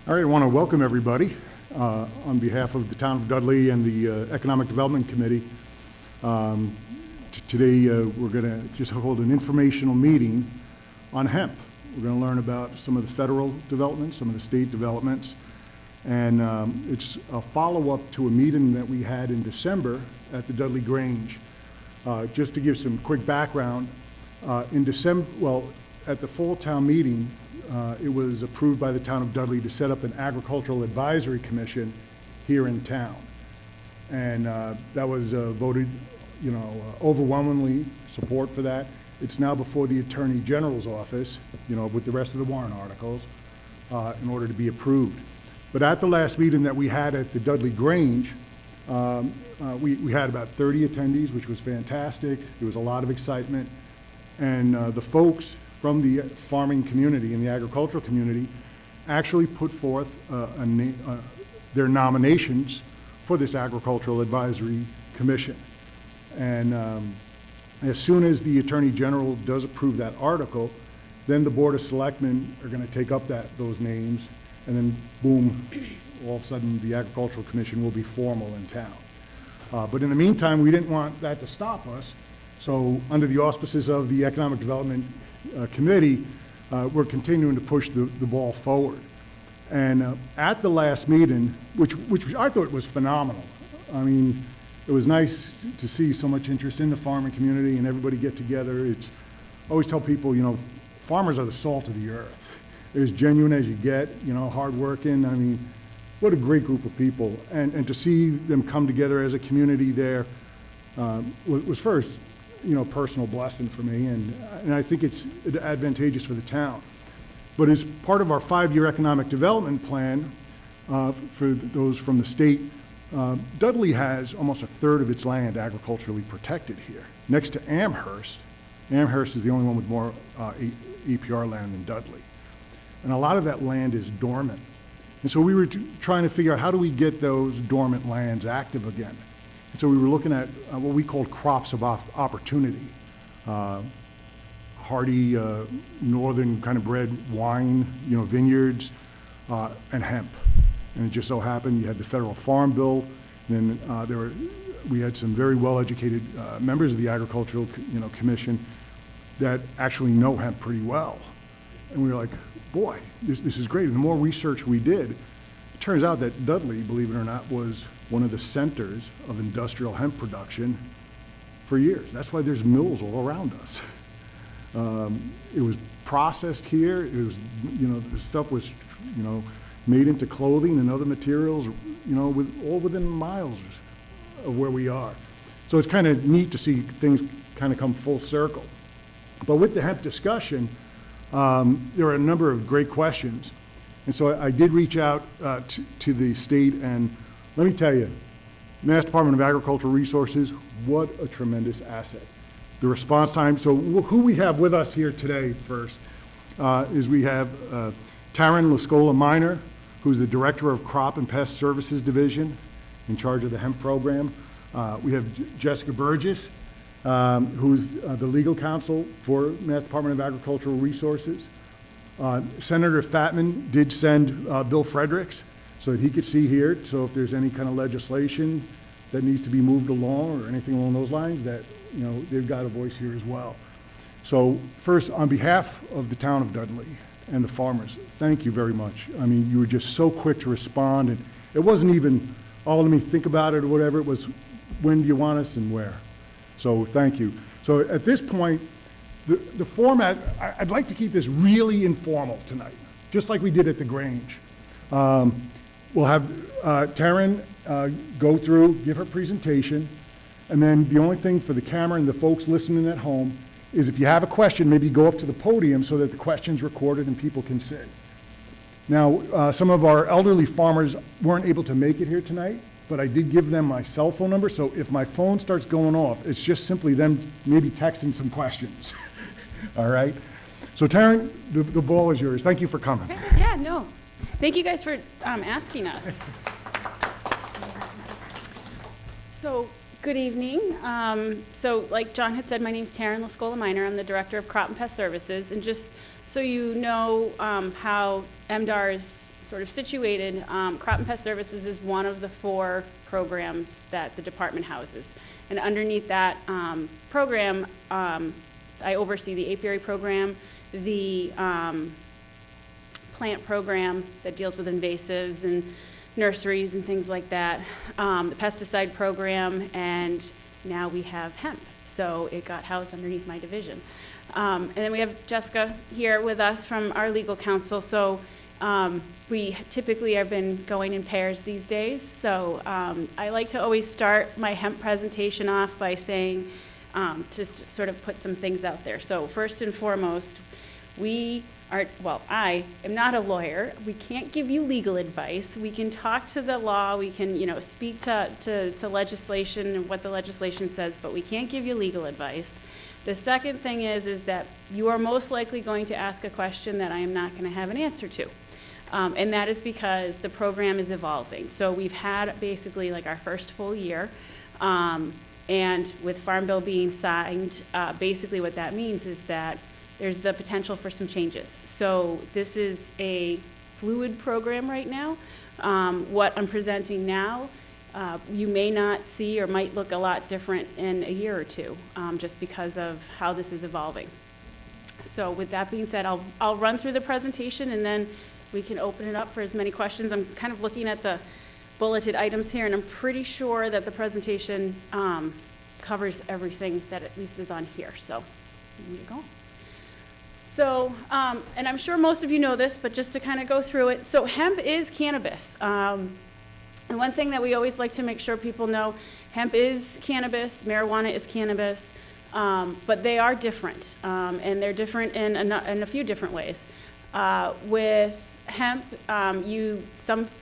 All right, I want to welcome everybody on behalf of the town of Dudley and the Economic Development Committee. Today we're going to just hold an informational meeting on hemp. We're going to learn about some of the federal developments, some of the state developments, and it's a follow-up to a meeting that we had in December at the Dudley Grange. Just to give some quick background, in December, at the fall town meeting, it was approved by the town of Dudley to set up an agricultural advisory commission here in town. And that was voted, overwhelmingly support for that. It's now before the Attorney General's office, with the rest of the warrant articles, in order to be approved. But at the last meeting that we had at the Dudley Grange, we had about 30 attendees, which was fantastic. There was a lot of excitement. And the folks from the farming community and the agricultural community actually put forth their nominations for this Agricultural Advisory Commission. And as soon as the Attorney General does approve that article, then the Board of Selectmen are going to take up those names, and then boom, all of a sudden the Agricultural Commission will be formal in town. But in the meantime, we didn't want that to stop us. So under the auspices of the Economic Development Committee, we're continuing to push the ball forward. And at the last meeting, which I thought was phenomenal. I mean, it was nice to see so much interest in the farming community and everybody get together. I always tell people, farmers are the salt of the earth. They're as genuine as you get, hardworking. I mean, what a great group of people. And to see them come together as a community there was first, personal blessing for me, and I think it's advantageous for the town. But as part of our 5-year economic development plan for those from the state, Dudley has almost a third of its land agriculturally protected here. Next to Amherst is the only one with more APR land than Dudley. And a lot of that land is dormant. And so we were trying to figure out how do we get those dormant lands active again. And so we were looking at what we called crops of opportunity. Hardy, northern kind of bred wine, vineyards, and hemp. And it just so happened you had the federal farm bill, and then we had some very well-educated members of the agricultural commission that actually know hemp pretty well. And we were like, boy, this is great. And the more research we did, it turns out that Dudley, believe it or not, was one of the centers of industrial hemp production for years. That's why there's mills all around us. It was processed here. It was, the stuff was, made into clothing and other materials, all within miles of where we are. So it's kind of neat to see things kind of come full circle. But with the hemp discussion, there are a number of great questions. And so I did reach out to the state, and let me tell you, Mass Department of Agricultural Resources, what a tremendous asset. The response time, so who we have with us here today first is we have Taryn Lascola Minor, who's the Director of Crop and Pest Services Division, in charge of the hemp program. We have Jessica Burgess, who's the legal counsel for Mass Department of Agricultural Resources. Senator Fatman did send Bill Fredericks so that he could see here. So if there's any kind of legislation that needs to be moved along or anything along those lines, that they've got a voice here as well. So first, on behalf of the town of Dudley and the farmers, thank you very much. I mean, you were just so quick to respond, and it wasn't even, let me think about it or whatever. It was, when do you want us and where? So thank you. So at this point, the format, I'd like to keep this really informal tonight, just like we did at the Grange. We'll have Taryn go through, give her presentation, and then the only thing for the camera and the folks listening at home is if you have a question, maybe go up to the podium so that the question's recorded and people can see. Now, some of our elderly farmers weren't able to make it here tonight, but I did give them my cell phone number, so if my phone starts going off, it's just simply them maybe texting some questions. All right? So Taryn, the ball is yours. Thank you for coming. Okay. Yeah, no. Thank you guys for asking us. So, good evening. So like John had said, my name is Taryn Lascola Minor. I'm the Director of Crop and Pest Services. And just so you know how MDAR is sort of situated, Crop and Pest Services is one of the 4 programs that the department houses. And underneath that program, I oversee the APR program, the plant program that deals with invasives and nurseries and things like that, the pesticide program, and now we have hemp. So it got housed underneath my division. And then we have Jessica here with us from our legal counsel. So we typically have been going in pairs these days. So I like to always start my hemp presentation off by saying, to sort of put some things out there. So first and foremost, I am not a lawyer. We can't give you legal advice. We can talk to the law. We can, speak to legislation and what the legislation says, but we can't give you legal advice. The second thing is that you are most likely going to ask a question that I am not going to have an answer to. And that is because the program is evolving. So we've had basically like our first full year. And with Farm Bill being signed, basically what that means is that there's the potential for some changes. So this is a fluid program right now. What I'm presenting now, you may not see or might look a lot different in a year or two, just because of how this is evolving. So with that being said, I'll run through the presentation and then we can open it up for as many questions. I'm kind of looking at the bulleted items here, and I'm pretty sure that the presentation covers everything that at least is on here. So here you go. So, and I'm sure most of you know this, but just to kind of go through it. So hemp is cannabis. And one thing that we always like to make sure people know, hemp is cannabis, marijuana is cannabis, but they are different. And they're different in a few different ways. With hemp,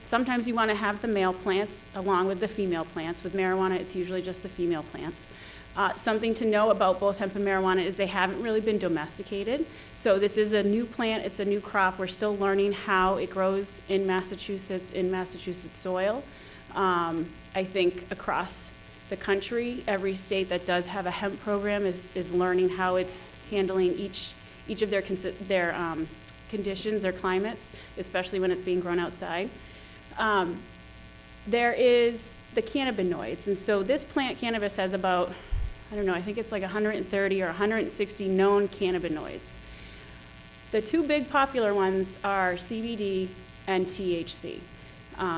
sometimes you want to have the male plants along with the female plants. With marijuana, it's usually just the female plants. Something to know about both hemp and marijuana is they haven't really been domesticated. So this is a new plant, it's a new crop. We're still learning how it grows in Massachusetts soil. I think across the country, every state that does have a hemp program is learning how it's handling each of their conditions, their climates, especially when it's being grown outside. There is the cannabinoids, and so this plant cannabis has about, I think it's like 130 or 160 known cannabinoids. The 2 big popular ones are CBD and THC.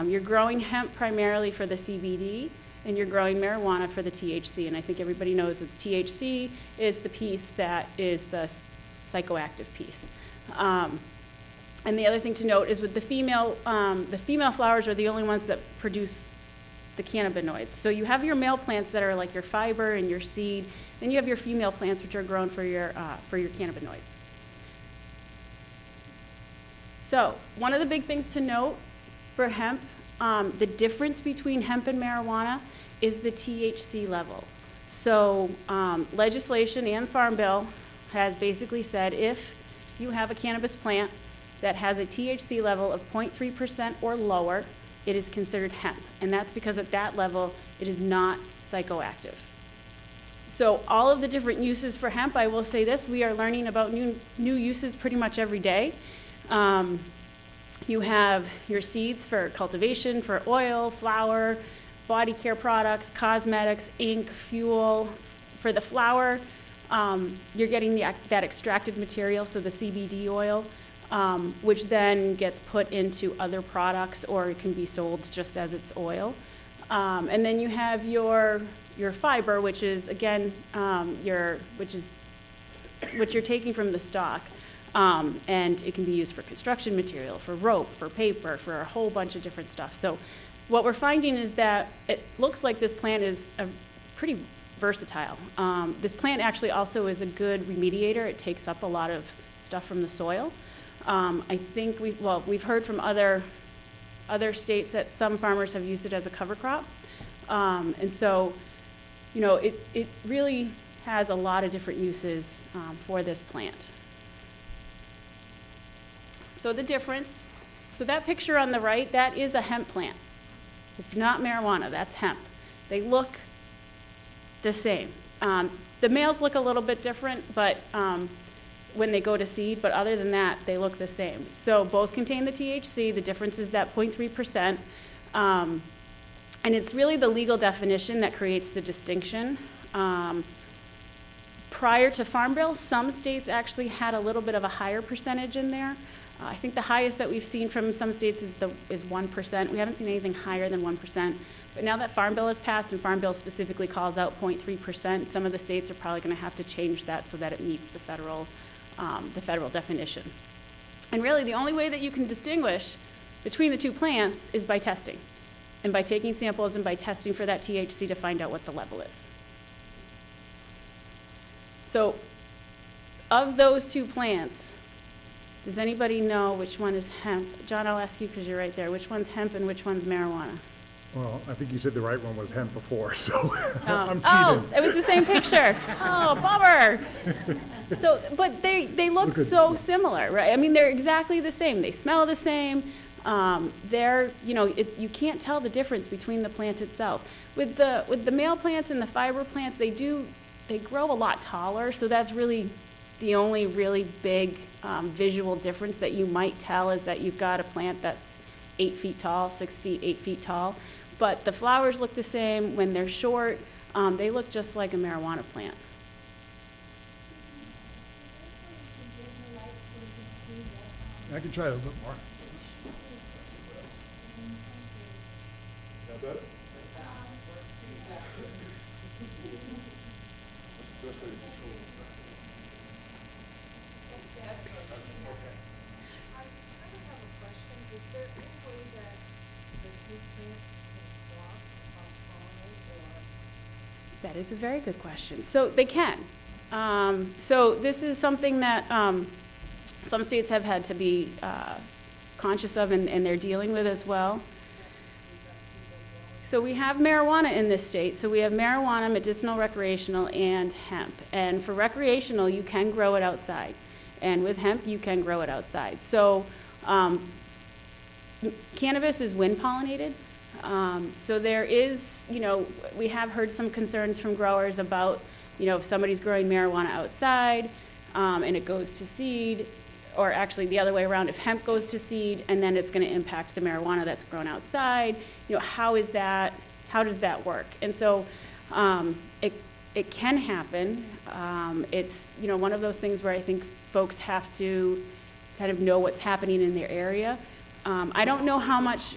You're growing hemp primarily for the CBD, and you're growing marijuana for the THC, and I think everybody knows that the THC is the piece that is the psychoactive piece. And the other thing to note is with the female flowers are the only ones that produce the cannabinoids. So you have your male plants that are like your fiber and your seed, then you have your female plants which are grown for your cannabinoids. So one of the big things to note for hemp, the difference between hemp and marijuana is the THC level. So legislation and Farm Bill has basically said if you have a cannabis plant that has a THC level of 0.3% or lower, it is considered hemp. And that's because at that level, it is not psychoactive. So all of the different uses for hemp, I will say this, we are learning about new uses pretty much every day. You have your seeds for cultivation, for oil, flour, body care products, cosmetics, ink, fuel. For the flour, you're getting that extracted material, so the CBD oil, which then gets put into other products or it can be sold just as its oil. And then you have your fiber, which is again what you're taking from the stock, and it can be used for construction material, for rope, for paper, for a whole bunch of different stuff. So what we're finding is that it looks like this plant is pretty versatile. This plant actually also is a good remediator. It takes up a lot of stuff from the soil. I think we've heard from other states that some farmers have used it as a cover crop. And so, it really has a lot of different uses for this plant. So the difference, so that picture on the right, that is a hemp plant. It's not marijuana, that's hemp. They look the same. The males look a little bit different, but when they go to seed, but other than that, they look the same. So both contain the THC. The difference is that 0.3%. And it's really the legal definition that creates the distinction. Prior to Farm Bill, some states actually had a little bit of a higher percentage in there. I think the highest that we've seen from some states is 1%. We haven't seen anything higher than 1%. But now that Farm Bill has passed, and Farm Bill specifically calls out 0.3%, some of the states are probably going to have to change that so that it meets the federal definition. And really, the only way that you can distinguish between the two plants is by testing, and by taking samples and by testing for that THC to find out what the level is. So, of those two plants, does anybody know which one is hemp? John, I'll ask you because you're right there. Which one's hemp and which one's marijuana? Well, I think you said the right one was hemp before, so I'm cheating. Oh, it was the same picture. Oh, bummer. So, but they look so similar, right? I mean, they're exactly the same. They smell the same. You can't tell the difference between the plant itself. With the male plants and the fiber plants, they grow a lot taller, so that's really the only really big visual difference that you might tell is that you've got a plant that's 8 feet tall, 6 feet, 8 feet tall. But the flowers look the same. When they're short, they look just like a marijuana plant. I can try it a little more. Let's see what else. Is that better? That's the best way to control it. Okay. I kind of have a question. Is there any way that the two plants can cross-pollinate, or? That is a very good question. So they can. So this is something that some states have had to be conscious of, and they're dealing with as well. So we have marijuana in this state. So we have marijuana, medicinal, recreational, and hemp. And for recreational, you can grow it outside. And with hemp, you can grow it outside. So cannabis is wind pollinated. So there is, we have heard some concerns from growers about, if somebody's growing marijuana outside and it goes to seed, or actually the other way around, if hemp goes to seed and then it's going to impact the marijuana that's grown outside, how does that work? And so it can happen. It's, one of those things where I think folks have to kind of know what's happening in their area. I don't know how much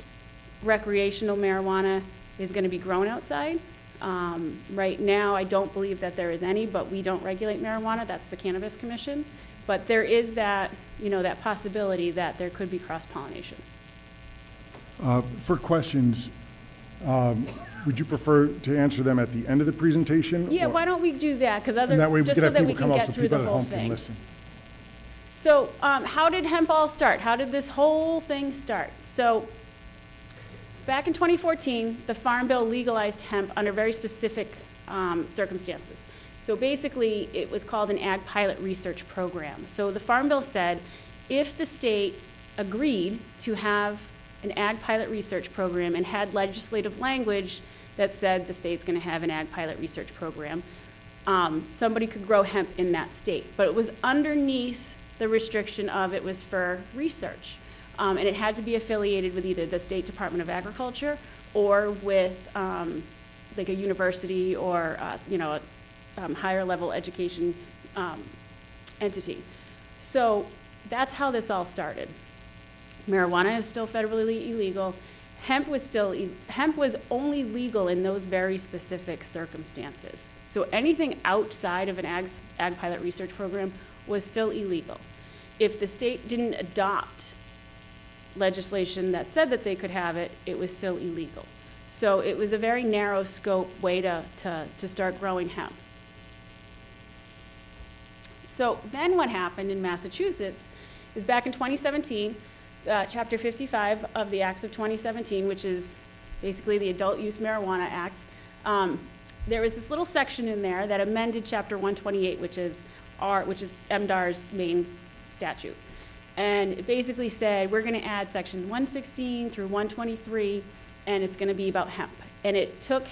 recreational marijuana is going to be grown outside. Right now, I don't believe that there is any, but we don't regulate marijuana. That's the Cannabis Commission. But there is that, that possibility that there could be cross-pollination. For questions, would you prefer to answer them at the end of the presentation? Yeah, why don't we do that? Because that way just so that we can get through the whole thing. Listen. So how did hemp all start? How did this whole thing start? So back in 2014, the Farm Bill legalized hemp under very specific circumstances. So basically, it was called an Ag Pilot Research Program. So the Farm Bill said, if the state agreed to have an Ag Pilot Research Program and had legislative language that said the state's going to have an Ag Pilot Research Program, somebody could grow hemp in that state. But it was underneath the restriction of it was for research. And it had to be affiliated with either the State Department of Agriculture or with like a university or higher level education entity. So that's how this all started. Marijuana is still federally illegal. Hemp was only legal in those very specific circumstances. So anything outside of an ag pilot research program was still illegal. If the state didn't adopt legislation that said that they could have it, it was still illegal. So it was a very narrow scope way to start growing hemp. So then what happened in Massachusetts is back in 2017, Chapter 55 of the Acts of 2017, which is basically the Adult Use Marijuana Act, there was this little section in there that amended Chapter 128, which is MDAR's main statute. And it basically said, we're going to add Section 116 through 123, and it's going to be about hemp. And it took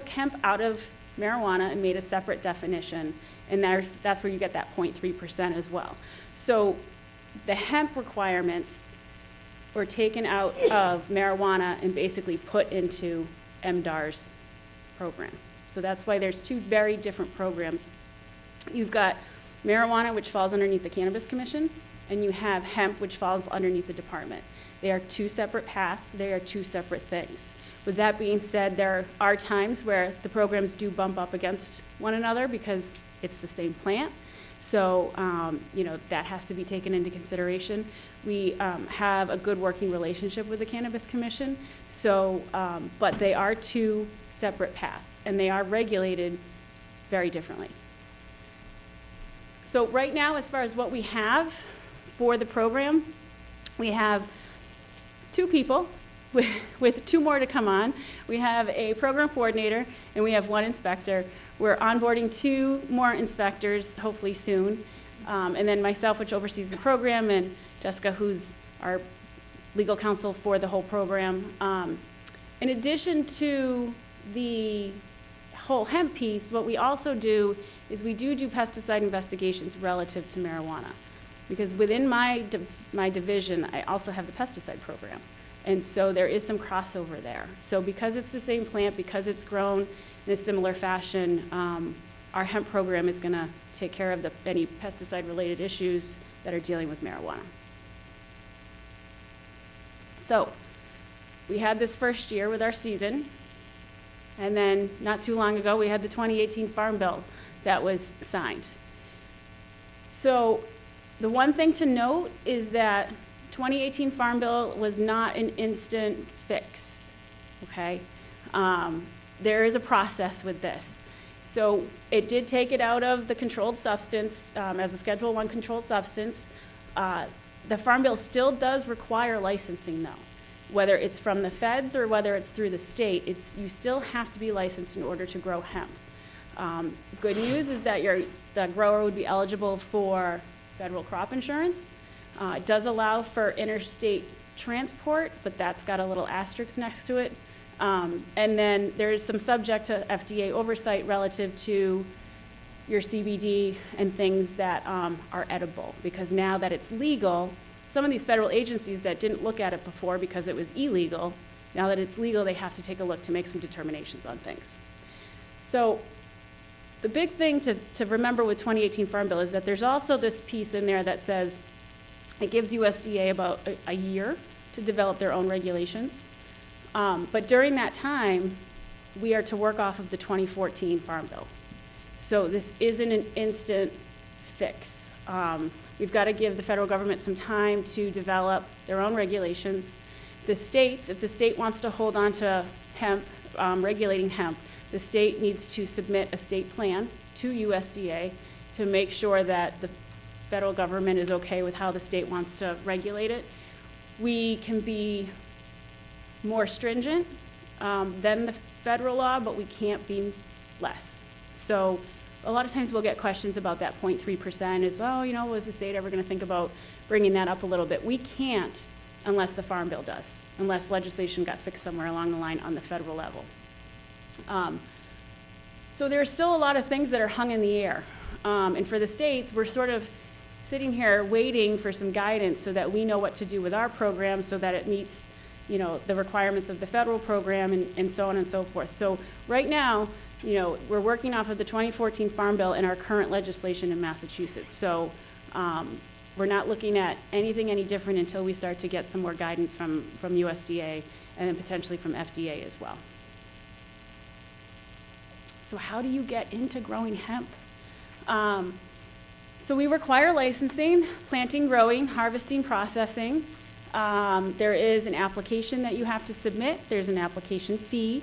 hemp out of marijuana and made a separate definition, and that's where you get that 0.3% as well. So the hemp requirements were taken out of marijuana and basically put into MDAR's program. So that's why there's two very different programs. You've got marijuana, which falls underneath the Cannabis Commission, and you have hemp, which falls underneath the department. They are two separate paths. They are two separate things. With that being said, there are times where the programs do bump up against one another because it's the same plant. So, that has to be taken into consideration. We have a good working relationship with the Cannabis Commission, so, but they are two separate paths, and they are regulated very differently. So right now, as far as what we have for the program, we have 2 people with 2 more to come on. We have a program coordinator, and we have 1 inspector. We're onboarding 2 more inspectors, hopefully soon. And then myself, which oversees the program, and Jessica, who's our legal counsel for the whole program. In addition to the whole hemp piece, what we also do is we do pesticide investigations relative to marijuana. Because within my division, I also have the pesticide program. And so there is some crossover there. So because it's the same plant, because it's grown in a similar fashion, our hemp program is going to take care of any pesticide-related issues that are dealing with marijuana. So we had this first year with our season, and then not too long ago, we had the 2018 Farm Bill that was signed. So the one thing to note is that 2018 Farm Bill was not an instant fix, okay? There is a process with this. So it did take it out of the controlled substance as a Schedule I controlled substance. The Farm Bill still does require licensing, though. Whether it's from the feds or whether it's through the state, you still have to be licensed in order to grow hemp. Good news is that the grower would be eligible for federal crop insurance. It does allow for interstate transport, but that's got a little asterisk next to it. And then there is some subject to FDA oversight relative to your CBD and things that are edible, because now that it's legal, some of these federal agencies that didn't look at it before because it was illegal, now that it's legal, they have to take a look to make some determinations on things. So the big thing to remember with 2018 Farm Bill is that there's also this piece in there that says it gives USDA about a year to develop their own regulations. But during that time, we are to work off of the 2014 Farm Bill. So this isn't an instant fix. We've got to give the federal government some time to develop their own regulations. The states, if the state wants to hold on to hemp, regulating hemp, the state needs to submit a state plan to USDA to make sure that the federal government is okay with how the state wants to regulate it. We can be more stringent than the federal law, but we can't be less. So a lot of times we'll get questions about that 0.3% is, was the state ever going to think about bringing that up a little bit? We can't unless the Farm Bill does, unless legislation got fixed somewhere along the line on the federal level. So there's still a lot of things that are hung in the air. And for the states, we're sort of sitting here waiting for some guidance so that we know what to do with our program so that it meets the requirements of the federal program and so on and so forth. So right now, we're working off of the 2014 Farm Bill and our current legislation in Massachusetts. So we're not looking at anything any different until we start to get some more guidance from USDA and then potentially from FDA as well. So how do you get into growing hemp? So we require licensing, planting, growing, harvesting, processing. There is an application that you have to submit. There's an application fee.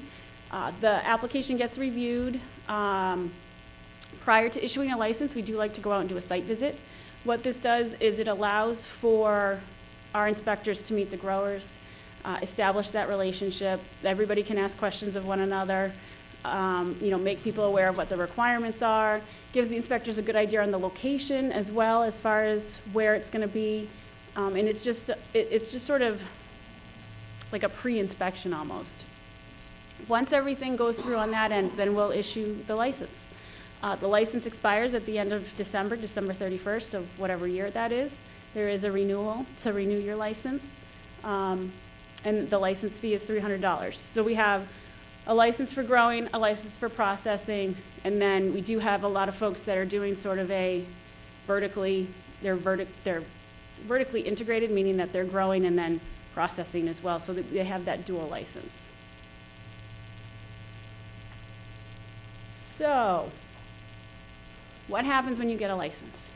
The application gets reviewed. Prior to issuing a license, we do like to go out and do a site visit. What this does is it allows for our inspectors to meet the growers, establish that relationship. Everybody can ask questions of one another, make people aware of what the requirements are, gives the inspectors a good idea on the location as well as far as where it's going to be. And it's just sort of like a pre-inspection almost. Once everything goes through on that end, then we'll issue the license. The license expires at the end of December 31st of whatever year that is. There is a renewal to renew your license, and the license fee is $300. So we have a license for growing, a license for processing, and then we do have a lot of folks that are doing sort of a they're vertically integrated, meaning that they're growing and then processing as well, so that they have that dual license. So, what happens when you get a license?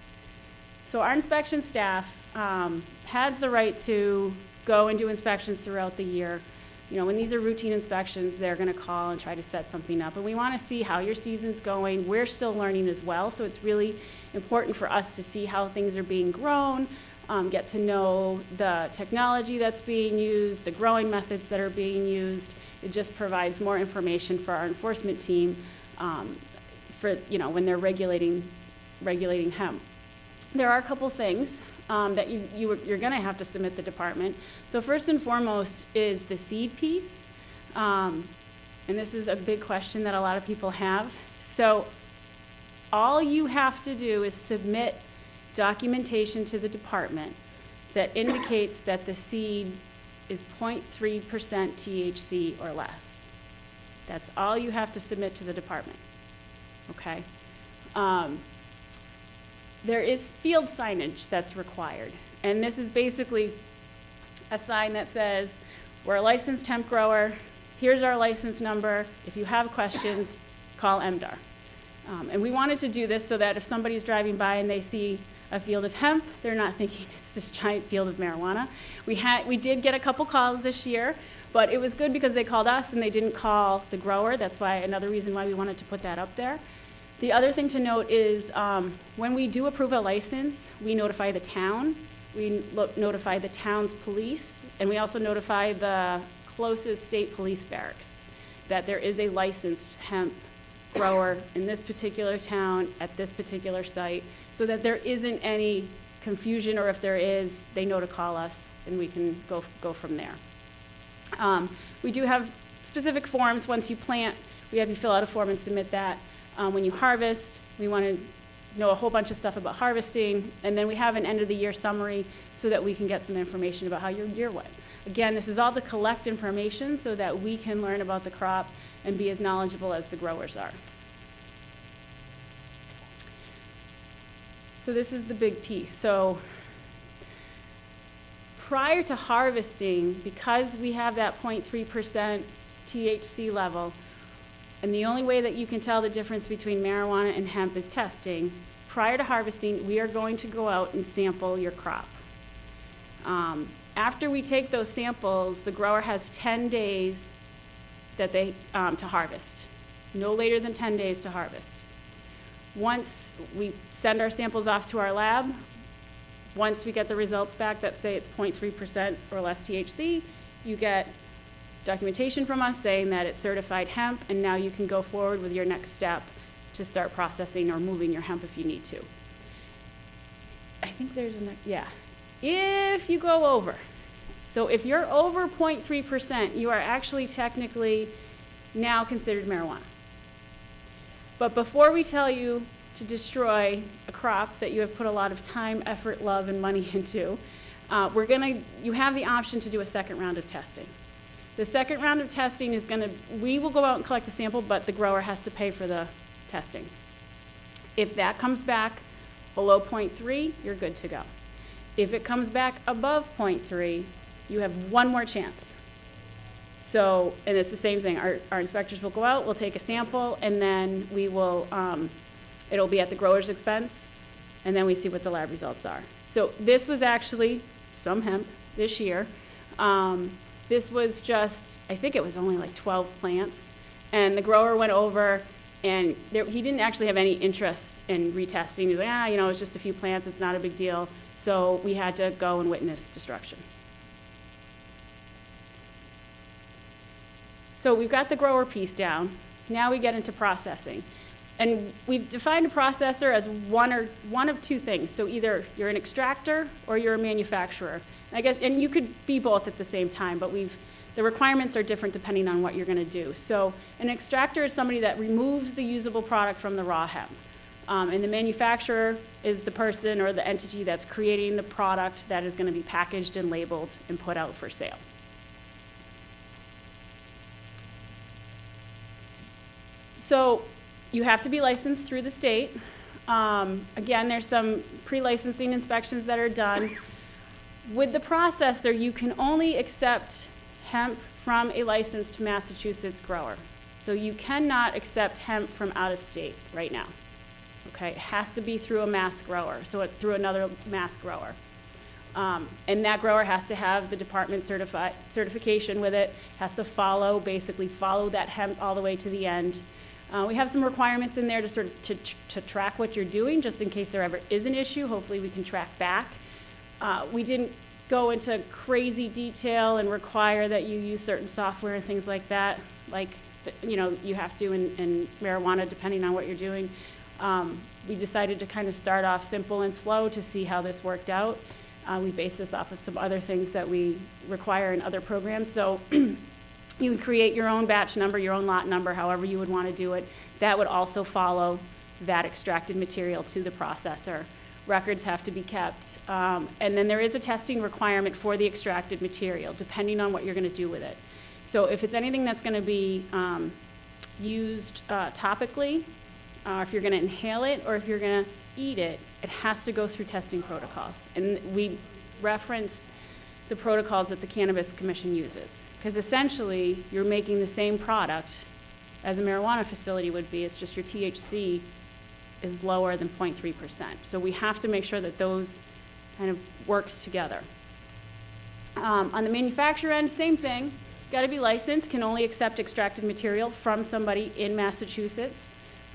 So our inspection staff has the right to go and do inspections throughout the year. You know, when these are routine inspections, they're going to call and try to set something up. And we want to see how your season's going. We're still learning as well, so it's really important for us to see how things are being grown, get to know the technology that's being used, the growing methods that are being used. It just provides more information for our enforcement team for, you know, when they're regulating hemp. There are a couple things that you're going to have to submit the department. So first and foremost is the seed piece. And this is a big question that a lot of people have. So all you have to do is submit documentation to the department that indicates that the seed is 0.3% THC or less. That's all you have to submit to the department, okay? There is field signage that's required, and this is basically a sign that says, we're a licensed hemp grower, here's our license number, if you have questions, call MDAR. And we wanted to do this so that if somebody's driving by and they see a field of hemp, they're not thinking it's this giant field of marijuana. We did get a couple calls this year, but it was good because they called us and they didn't call the grower. That's why another reason why we wanted to put that up there. The other thing to note is when we do approve a license, we notify the town, we notify the town's police, and we also notify the closest state police barracks that there is a licensed hemp grower in this particular town at this particular site, so that there isn't any confusion, or if there is, they know to call us and we can go from there. We do have specific forms. Once you plant, we have you fill out a form and submit that. When you harvest, we want to know a whole bunch of stuff about harvesting, and then we have an end of the year summary so that we can get some information about how your year went. Again, this is all to collect information so that we can learn about the crop and be as knowledgeable as the growers are. So this is the big piece. So prior to harvesting, because we have that 0.3% THC level, and the only way that you can tell the difference between marijuana and hemp is testing, prior to harvesting, we are going to go out and sample your crop. After we take those samples, the grower has 10 days that to harvest, no later than 10 days to harvest. Once we send our samples off to our lab, once we get the results back that say it's 0.3% or less THC, you get documentation from us saying that it's certified hemp, and now you can go forward with your next step to start processing or moving your hemp if you need to. I think there's yeah. If you go over, so if you're over 0.3%, you are actually technically now considered marijuana. But before we tell you to destroy a crop that you have put a lot of time, effort, love, and money into, you have the option to do a second round of testing. The second round of testing is we will go out and collect the sample, but the grower has to pay for the testing. If that comes back below 0.3, you're good to go. If it comes back above 0.3, you have one more chance. So, and it's the same thing. Our inspectors will go out, we'll take a sample, and then we will, it'll be at the grower's expense, and then we see what the lab results are. So this was actually some hemp this year. This was just, I think it was only like 12 plants, and the grower went over, and he didn't actually have any interest in retesting. He's like, you know, it's just a few plants, it's not a big deal. So we had to go and witness destruction. So we've got the grower piece down. Now we get into processing. And we've defined a processor as one of two things. So either you're an extractor or you're a manufacturer. And you could be both at the same time, but we've the requirements are different depending on what you're going to do. So an extractor is somebody that removes the usable product from the raw hemp. And the manufacturer is the person or the entity that's creating the product that is going to be packaged and labeled and put out for sale. So you have to be licensed through the state. Again, there's some pre-licensing inspections that are done. With the processor, you can only accept hemp from a licensed Massachusetts grower. So you cannot accept hemp from out of state right now. Okay, it has to be through a mass grower, through another mass grower. And that grower has to have the department certification with it, has to basically follow that hemp all the way to the end. We have some requirements in there to sort of to track what you're doing, just in case there ever is an issue. Hopefully we can track back. We didn't go into crazy detail and require that you use certain software and things like that, like you have to in marijuana, depending on what you're doing. We decided to kind of start off simple and slow to see how this worked out. We based this off of some other things that we require in other programs. So you would create your own batch number, your own lot number, however you would want to do it. That would also follow that extracted material to the processor. Records have to be kept. And then there is a testing requirement for the extracted material, depending on what you're going to do with it. So if it's anything that's going to be used topically, if you're going to inhale it or if you're going to eat it, it has to go through testing protocols. And we reference the protocols that the Cannabis Commission uses. Because essentially, you're making the same product as a marijuana facility would be. It's just your THC is lower than 0.3%. So we have to make sure that those kind of works together. On the manufacturer end, same thing. Got to be licensed, can only accept extracted material from somebody in Massachusetts.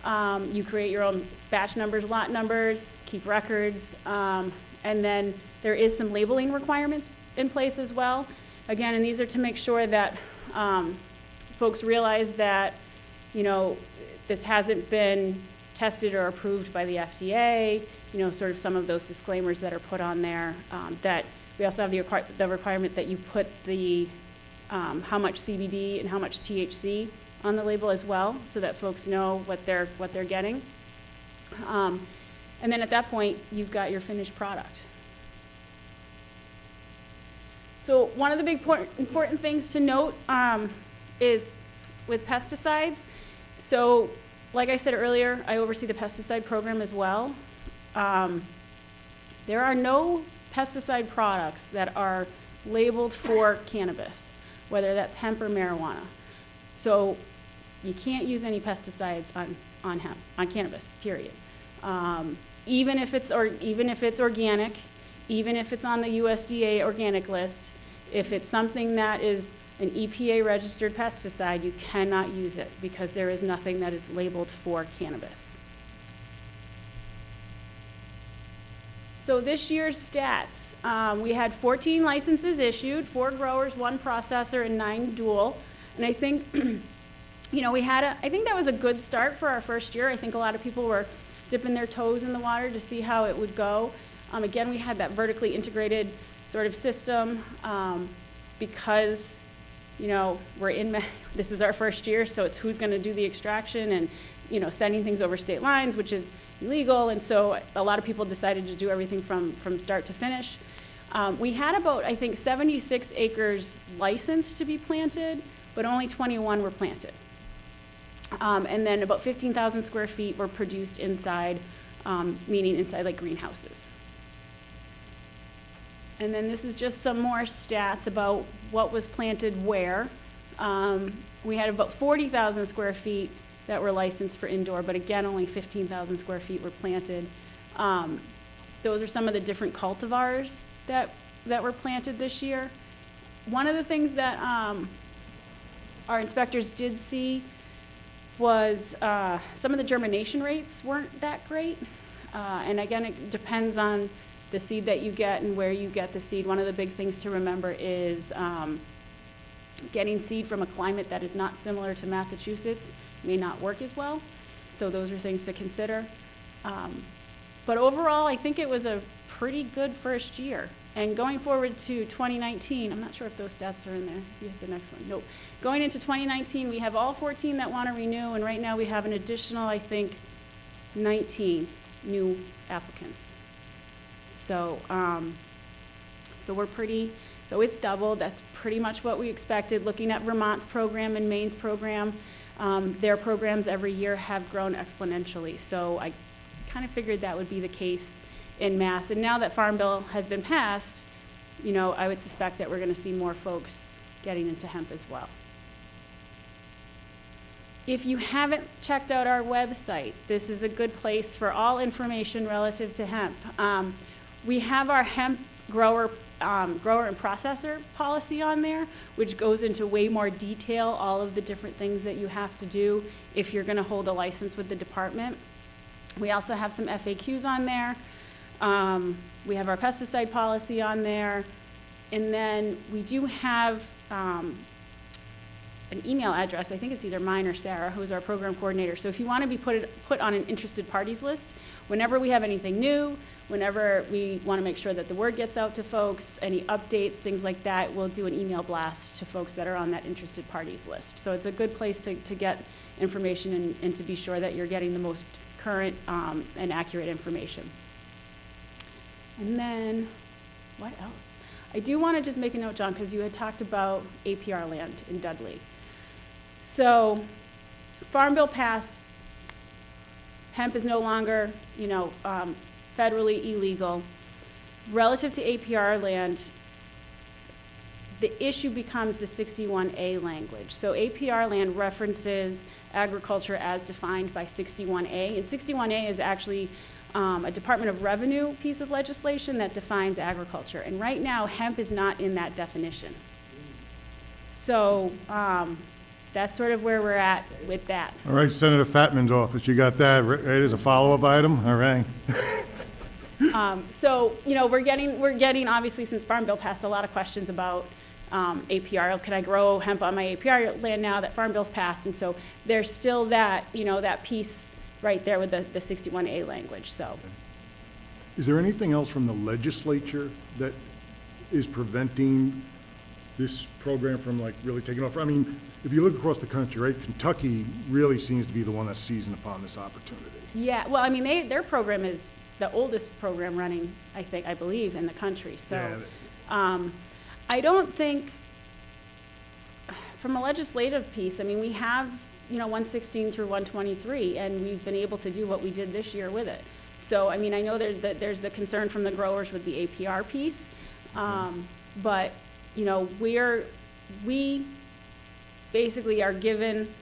You create your own batch numbers, lot numbers, keep records, and then there is some labeling requirements in place as well. Again, and these are to make sure that folks realize that, this hasn't been tested or approved by the FDA, sort of some of those disclaimers that are put on there. That we also have the requirement that you put the how much CBD and how much THC on the label as well, so that folks know what they're getting. And then at that point, you've got your finished product. So one of the big important things to note is with pesticides. So like I said earlier, I oversee the pesticide program as well. There are no pesticide products that are labeled for cannabis, whether that's hemp or marijuana. So you can't use any pesticides on hemp, on cannabis, period. Even if it's organic, even if it's on the USDA organic list, if it's something that is an EPA registered pesticide, you cannot use it because there is nothing that is labeled for cannabis. So this year's stats, we had 14 licenses issued, 4 growers, 1 processor, and 9 dual. And I think, I think that was a good start for our first year. I think a lot of people were dipping their toes in the water to see how it would go. Again, we had that vertically integrated sort of system because, this is our first year, so it's who's going to do the extraction and, sending things over state lines, which is illegal. And so a lot of people decided to do everything from start to finish. We had about, I think, 76 acres licensed to be planted, but only 21 were planted. And then about 15,000 square feet were produced inside, meaning inside like greenhouses. And then this is just some more stats about what was planted where. We had about 40,000 square feet that were licensed for indoor, but again, only 15,000 square feet were planted. Those are some of the different cultivars that were planted this year. One of the things that our inspectors did see was some of the germination rates weren't that great. And again, it depends on the seed that you get and where you get the seed. One of the big things to remember is getting seed from a climate that is not similar to Massachusetts may not work as well. So those are things to consider. But overall, I think it was a pretty good first year. And going forward to 2019, I'm not sure if those stats are in there. You hit the next one. Nope. Going into 2019, we have all 14 that want to renew, and right now we have an additional, I think, 19 new applicants. So, so it's doubled. That's pretty much what we expected. Looking at Vermont's program and Maine's program, their programs every year have grown exponentially. So I kind of figured that would be the case in Mass. And now that Farm Bill has been passed, you know, I would suspect that we're going to see more folks getting into hemp as well. If you haven't checked out our website, this is a good place for all information relative to hemp. We have our hemp grower and processor policy on there, which goes into way more detail, all of the different things that you have to do if you're going to hold a license with the department. We also have some FAQs on there. We have our pesticide policy on there. And then we do have an email address. I think it's either mine or Sarah, who's our program coordinator. So if you want to be put on an interested parties list, whenever we have anything new, whenever we want to make sure that the word gets out to folks, any updates, things like that, we'll do an email blast to folks that are on that interested parties list. So it's a good place to get information and to be sure that you're getting the most current and accurate information. And then, what else? I do want to just make a note, John, because you had talked about APR land in Dudley. So, Farm Bill passed. Hemp is no longer, you know, federally illegal. Relative to APR land, the issue becomes the 61A language. So APR land references agriculture as defined by 61A, and 61A is actually a Department of Revenue piece of legislation that defines agriculture. And right now, hemp is not in that definition. So that's sort of where we're at with that. All right, Senator Fatman's office, you got that right as a follow-up item? All right. So, you know, we're getting, obviously, since Farm Bill passed, a lot of questions about APR. Can I grow hemp on my APR land now that Farm Bill's passed? And so there's still that, you know, that piece right there with the 61A language, so. Is there anything else from the legislature that is preventing this program from like really taking off? I mean, if you look across the country, right, Kentucky really seems to be the one that's seizing upon this opportunity. Yeah, well, I mean, their program is the oldest program running, I believe, in the country. So yeah. I don't think, from a legislative piece, I mean, we have, you know, 116 through 123, and we've been able to do what we did this year with it. So, I mean, I know there's the concern from the growers with the APR piece, but, you know, we basically are given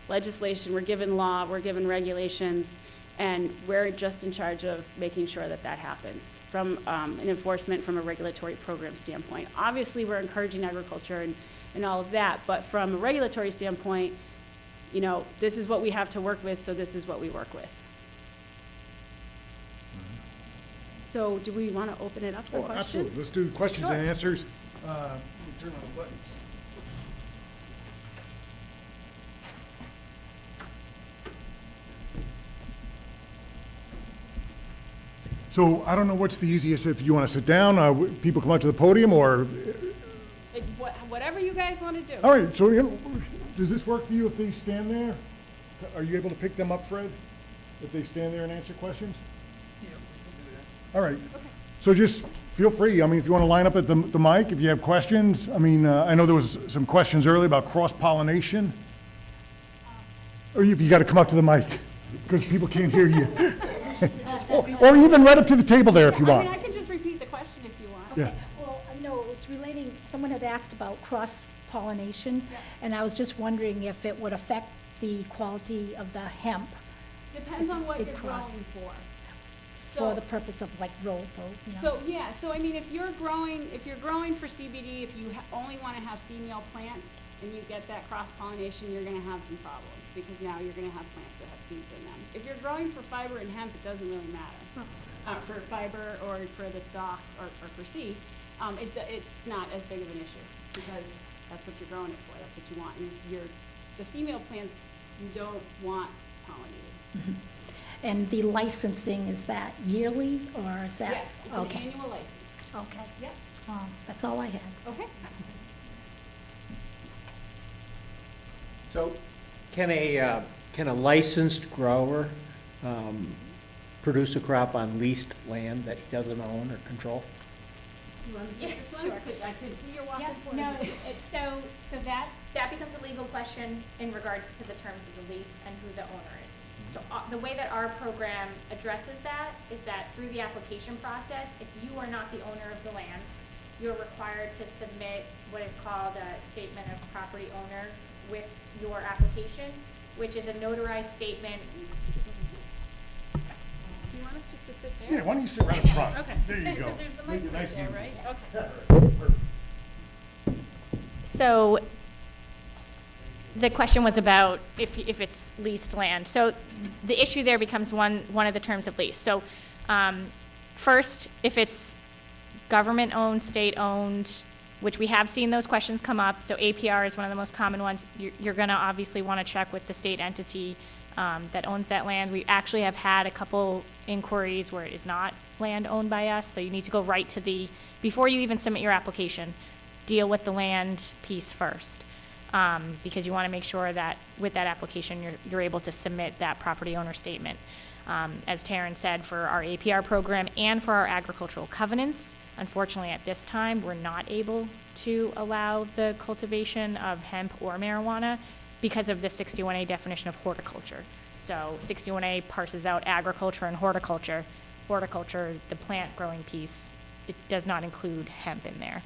legislation, we're given law, we're given regulations, and we're just in charge of making sure that that happens from an enforcement, from a regulatory program standpoint. Obviously, we're encouraging agriculture and all of that, but from a regulatory standpoint, you know, this is what we have to work with, so this is what we work with. So do we want to open it up for questions? Absolutely. Let's do questions and answers. Let me turn on the buttons. So I don't know what's the easiest, if you want to sit down, people come out to the podium, or? Whatever you guys want to do. All right, so you know, does this work for you if they stand there? Are you able to pick them up, Fred, if they stand there and answer questions? Yeah, we can do that. All right. Okay. So just feel free. I mean, if you want to line up at the mic, if you have questions. I mean, I know there was some questions earlier about cross-pollination. Or if you got to come up to the mic, because people can't hear you. or even right up to the table there if you want. I mean, I can just repeat the question if you want. Yeah. Okay. Well, no, it was relating, someone had asked about cross-pollination, and I was just wondering if it would affect the quality of the hemp. Depends on what It you're cross- growing for. For the purpose of like roll, you know. So yeah, so I mean, if you're growing for CBD, if you only want to have female plants and you get that cross-pollination, you're going to have some problems, because now you're going to have plants that have seeds in them. If you're growing for fiber and hemp, it doesn't really matter. For fiber or for the stalk or for seed, it's not as big of an issue, because that's what you're growing it for. That's what you want. And the female plants, you don't want pollinated. Mm-hmm. And the licensing, is that yearly, or is that? Yes, it's okay. an annual license. Okay. Yep. That's all I had. Okay. So can a licensed grower produce a crop on leased land that he doesn't own or control? You want to Yeah, take this sure. one? I can see you're walking Yeah, for no, it. so that becomes a legal question in regards to the terms of the lease and who the owner is. So the way that our program addresses that is that through the application process, if you are not the owner of the land, you're required to submit what is called a statement of property owner with your application, which is a notarized statement. Do you want us just to sit there? Yeah, why don't you sit right in front? Okay. There you go. Because there's the Make mics it right nice there, and easy. right? Okay. So the question was about if it's leased land. So the issue there becomes one of the terms of lease. So first, if it's government-owned, state-owned, which we have seen those questions come up, so APR is one of the most common ones, you're going to obviously want to check with the state entity that owns that land. We actually have had a couple inquiries where it is not land owned by us, so you need to go right to before you even submit your application, deal with the land piece first, because you want to make sure that with that application, you're able to submit that property owner statement. As Taryn said, for our APR program and for our agricultural covenants, unfortunately at this time, we're not able to allow the cultivation of hemp or marijuana because of the 61A definition of horticulture. So 61A parses out agriculture and horticulture. Horticulture, the plant growing piece, it does not include hemp in there.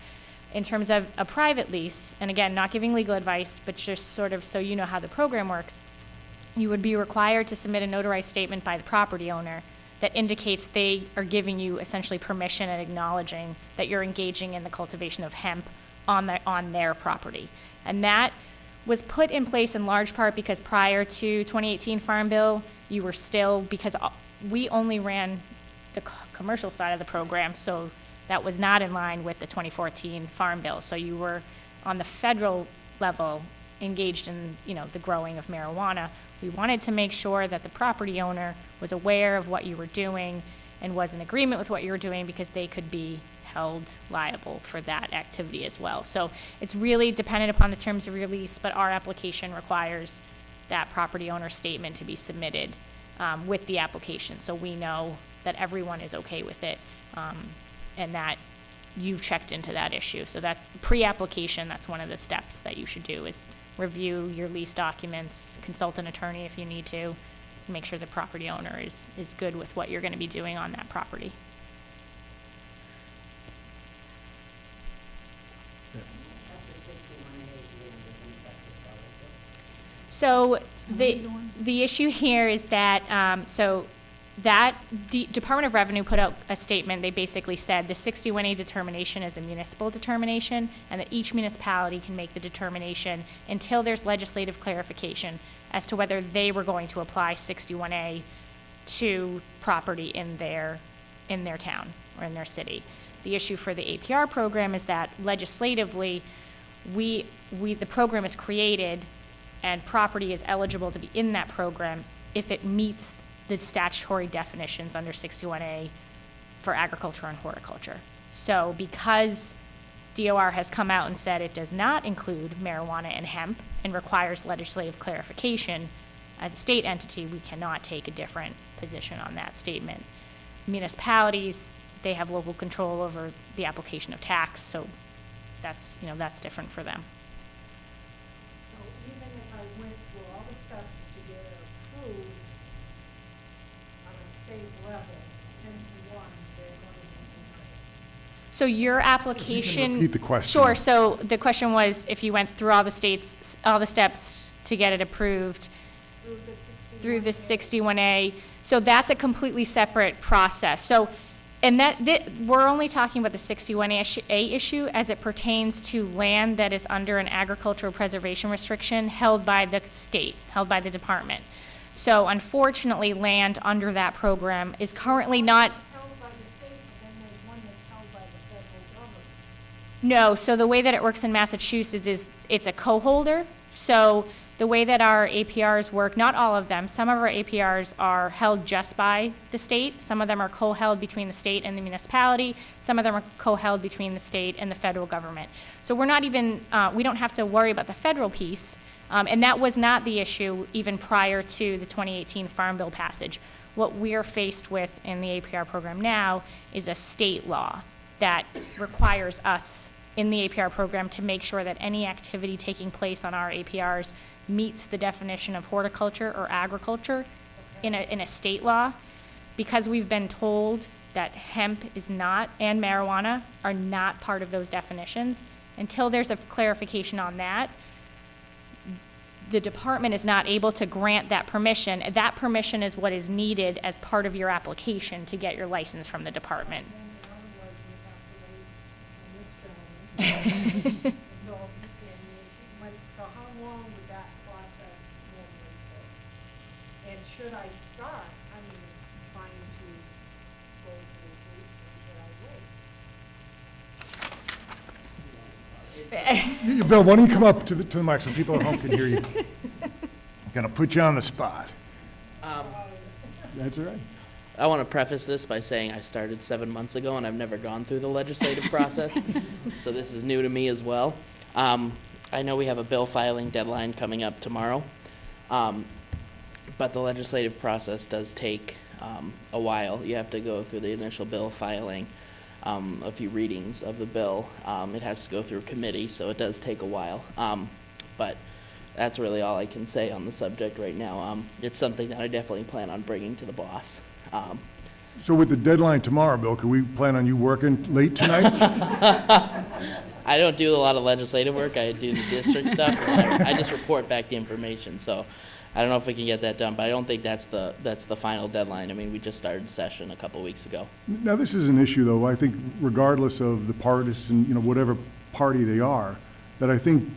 In terms of a private lease, and again, not giving legal advice, but just sort of so you know how the program works, you would be required to submit a notarized statement by the property owner that indicates they are giving you essentially permission and acknowledging that you're engaging in the cultivation of hemp on their property. And that was put in place in large part because prior to 2018 Farm Bill, you were still, because we only ran the commercial side of the program, so that was not in line with the 2014 Farm Bill. So you were on the federal level engaged in, the growing of marijuana. We wanted to make sure that the property owner was aware of what you were doing and was in agreement with what you were doing because they could be held liable for that activity as well. So it's really dependent upon the terms of your lease, but our application requires that property owner statement to be submitted with the application. So we know that everyone is okay with it and that you've checked into that issue. So that's pre-application. That's one of the steps that you should do is review your lease documents, consult an attorney if you need to, make sure the property owner is good with what you're going to be doing on that property. So the issue here is that, Department of Revenue put out a statement. They basically said the 61A determination is a municipal determination and that each municipality can make the determination until there's legislative clarification as to whether they were going to apply 61A to property in their town or in their city. The issue for the APR program is that legislatively, the program is created and property is eligible to be in that program if it meets the statutory definitions under 61A for agriculture and horticulture. So because DOR has come out and said it does not include marijuana and hemp and requires legislative clarification, as a state entity, we cannot take a different position on that statement. Municipalities, they have local control over the application of tax, so that's different for them. So even if I went through all the steps to get it approved on a state level, 10-1, they're going to deny it. So your application. repeat the question. Sure, so the question was if you went through all the steps to get it approved through the 61A. So that's a completely separate process. So, and we're only talking about the 61A issue as it pertains to land that is under an agricultural preservation restriction held by the state, held by the department. So unfortunately, land under that program is currently not. Held by the state, but then there's one that's held by the federal government. No, so the way that it works in Massachusetts is it's a co-holder. So The way that our APRs work, not all of them, some of our APRs are held just by the state. Some of them are co-held between the state and the municipality. Some of them are co-held between the state and the federal government. So we're not even, we don't have to worry about the federal piece. And that was not the issue even prior to the 2018 Farm Bill passage. What we're faced with in the APR program now is a state law that requires us in the APR program to make sure that any activity taking place on our APRs meets the definition of horticulture or agriculture in a state law, because we've been told that hemp is not, and marijuana are not part of those definitions. Until there's a clarification on that, the department is not able to grant that permission. That permission is what is needed as part of your application to get your license from the department. So how long would that process normally take? And should I start, trying to go through hoops, or should I wait? Bill, why don't you come up to the mic so people at home can hear you? I'm gonna put you on the spot. That's all right. I want to preface this by saying I started 7 months ago and I've never gone through the legislative process, so this is new to me as well. I know we have a bill filing deadline coming up tomorrow, but the legislative process does take a while. You have to go through the initial bill filing, a few readings of the bill. It has to go through committee, so it does take a while. But that's really all I can say on the subject right now. It's something that I definitely plan on bringing to the boss. So with the deadline tomorrow, Bill, can we plan on you working late tonight? I don't do a lot of legislative work. I do the district stuff. I just report back the information. So I don't know if we can get that done, but I don't think that's the final deadline. I mean, we just started session a couple weeks ago. Now, this is an issue, though, I think regardless of the partisan, whatever party they are, that I think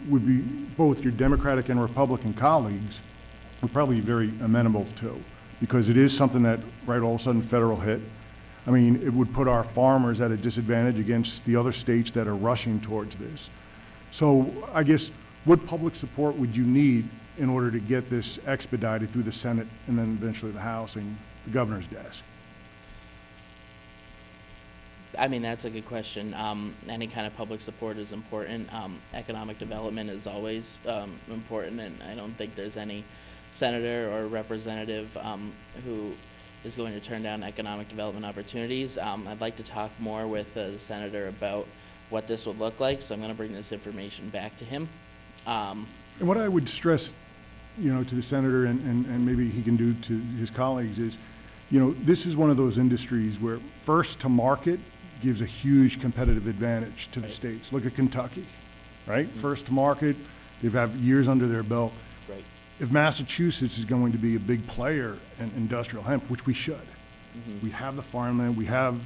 would be both your Democratic and Republican colleagues would probably be very amenable to, because it is something that, right, all of a sudden federal hit. I mean, it would put our farmers at a disadvantage against the other states that are rushing towards this. So I guess, what public support would you need in order to get this expedited through the Senate and then eventually the House and the governor's desk? I mean, that's a good question. Any kind of public support is important. Economic development is always important, and I don't think there's any senator or representative who is going to turn down economic development opportunities. I'd like to talk more with the senator about what this would look like, so I'm going to bring this information back to him. And what I would stress, to the senator and maybe he can do to his colleagues is, this is one of those industries where first to market gives a huge competitive advantage to the states. Look at Kentucky, right? Mm-hmm. First to market, they've had years under their belt. Right. If Massachusetts is going to be a big player in industrial hemp, which we should, we have the farmland, we have,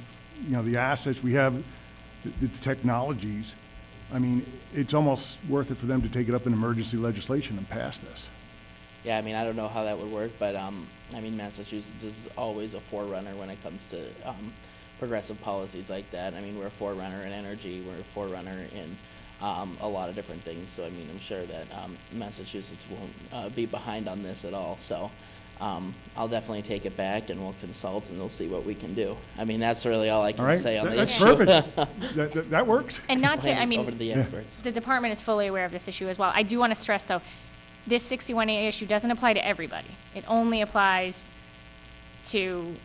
the assets, we have the technologies. I mean, it's almost worth it for them to take it up in emergency legislation and pass this. Yeah, I mean, I don't know how that would work, but Massachusetts is always a forerunner when it comes to progressive policies like that. I mean, we're a forerunner in energy, we're a forerunner in a lot of different things. So, I mean, I'm sure that Massachusetts won't be behind on this at all. So I'll definitely take it back and we'll consult and we'll see what we can do. I mean, that's really all I can say on the issue. That's perfect. That works. And not to, over to the experts. The department is fully aware of this issue as well. I do want to stress, though, this 61A issue doesn't apply to everybody. It only applies to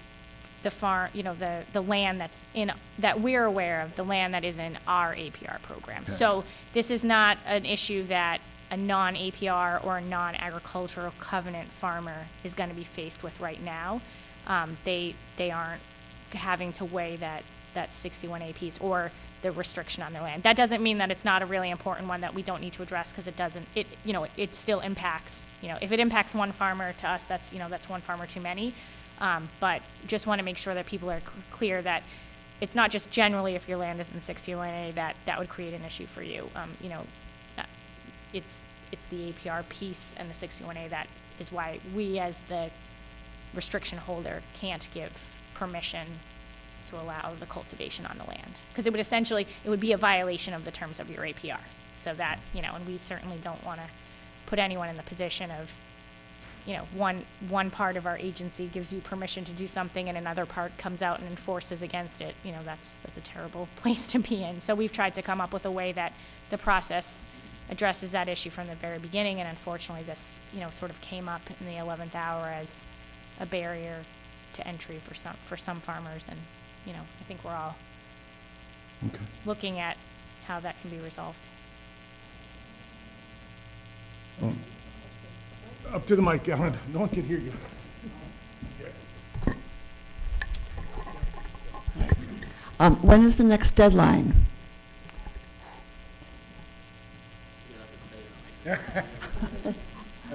the farm, the land that we're aware of, the land that is in our APR program. Okay. So this is not an issue that a non-APR or a non-agricultural covenant farmer is going to be faced with right now. They aren't having to weigh that 61A piece or the restriction on their land. That doesn't mean that it's not a really important one that we don't need to address, because it still impacts, if it impacts one farmer, to us, that's one farmer too many. But just want to make sure that people are clear that it's not just generally if your land is in 61A that would create an issue for you. It's the APR piece and the 61A that is why we, as the restriction holder, can't give permission to allow the cultivation on the land, because it would be a violation of the terms of your APR. So that, and we certainly don't want to put anyone in the position of, one part of our agency gives you permission to do something and another part comes out and enforces against it. That's a terrible place to be in. So we've tried to come up with a way that the process addresses that issue from the very beginning, and unfortunately this, sort of came up in the 11th hour as a barrier to entry for some farmers, and, I think we're all Okay. looking at how that can be resolved. Up to the mic, Ellen. No one can hear you. When is the next deadline? I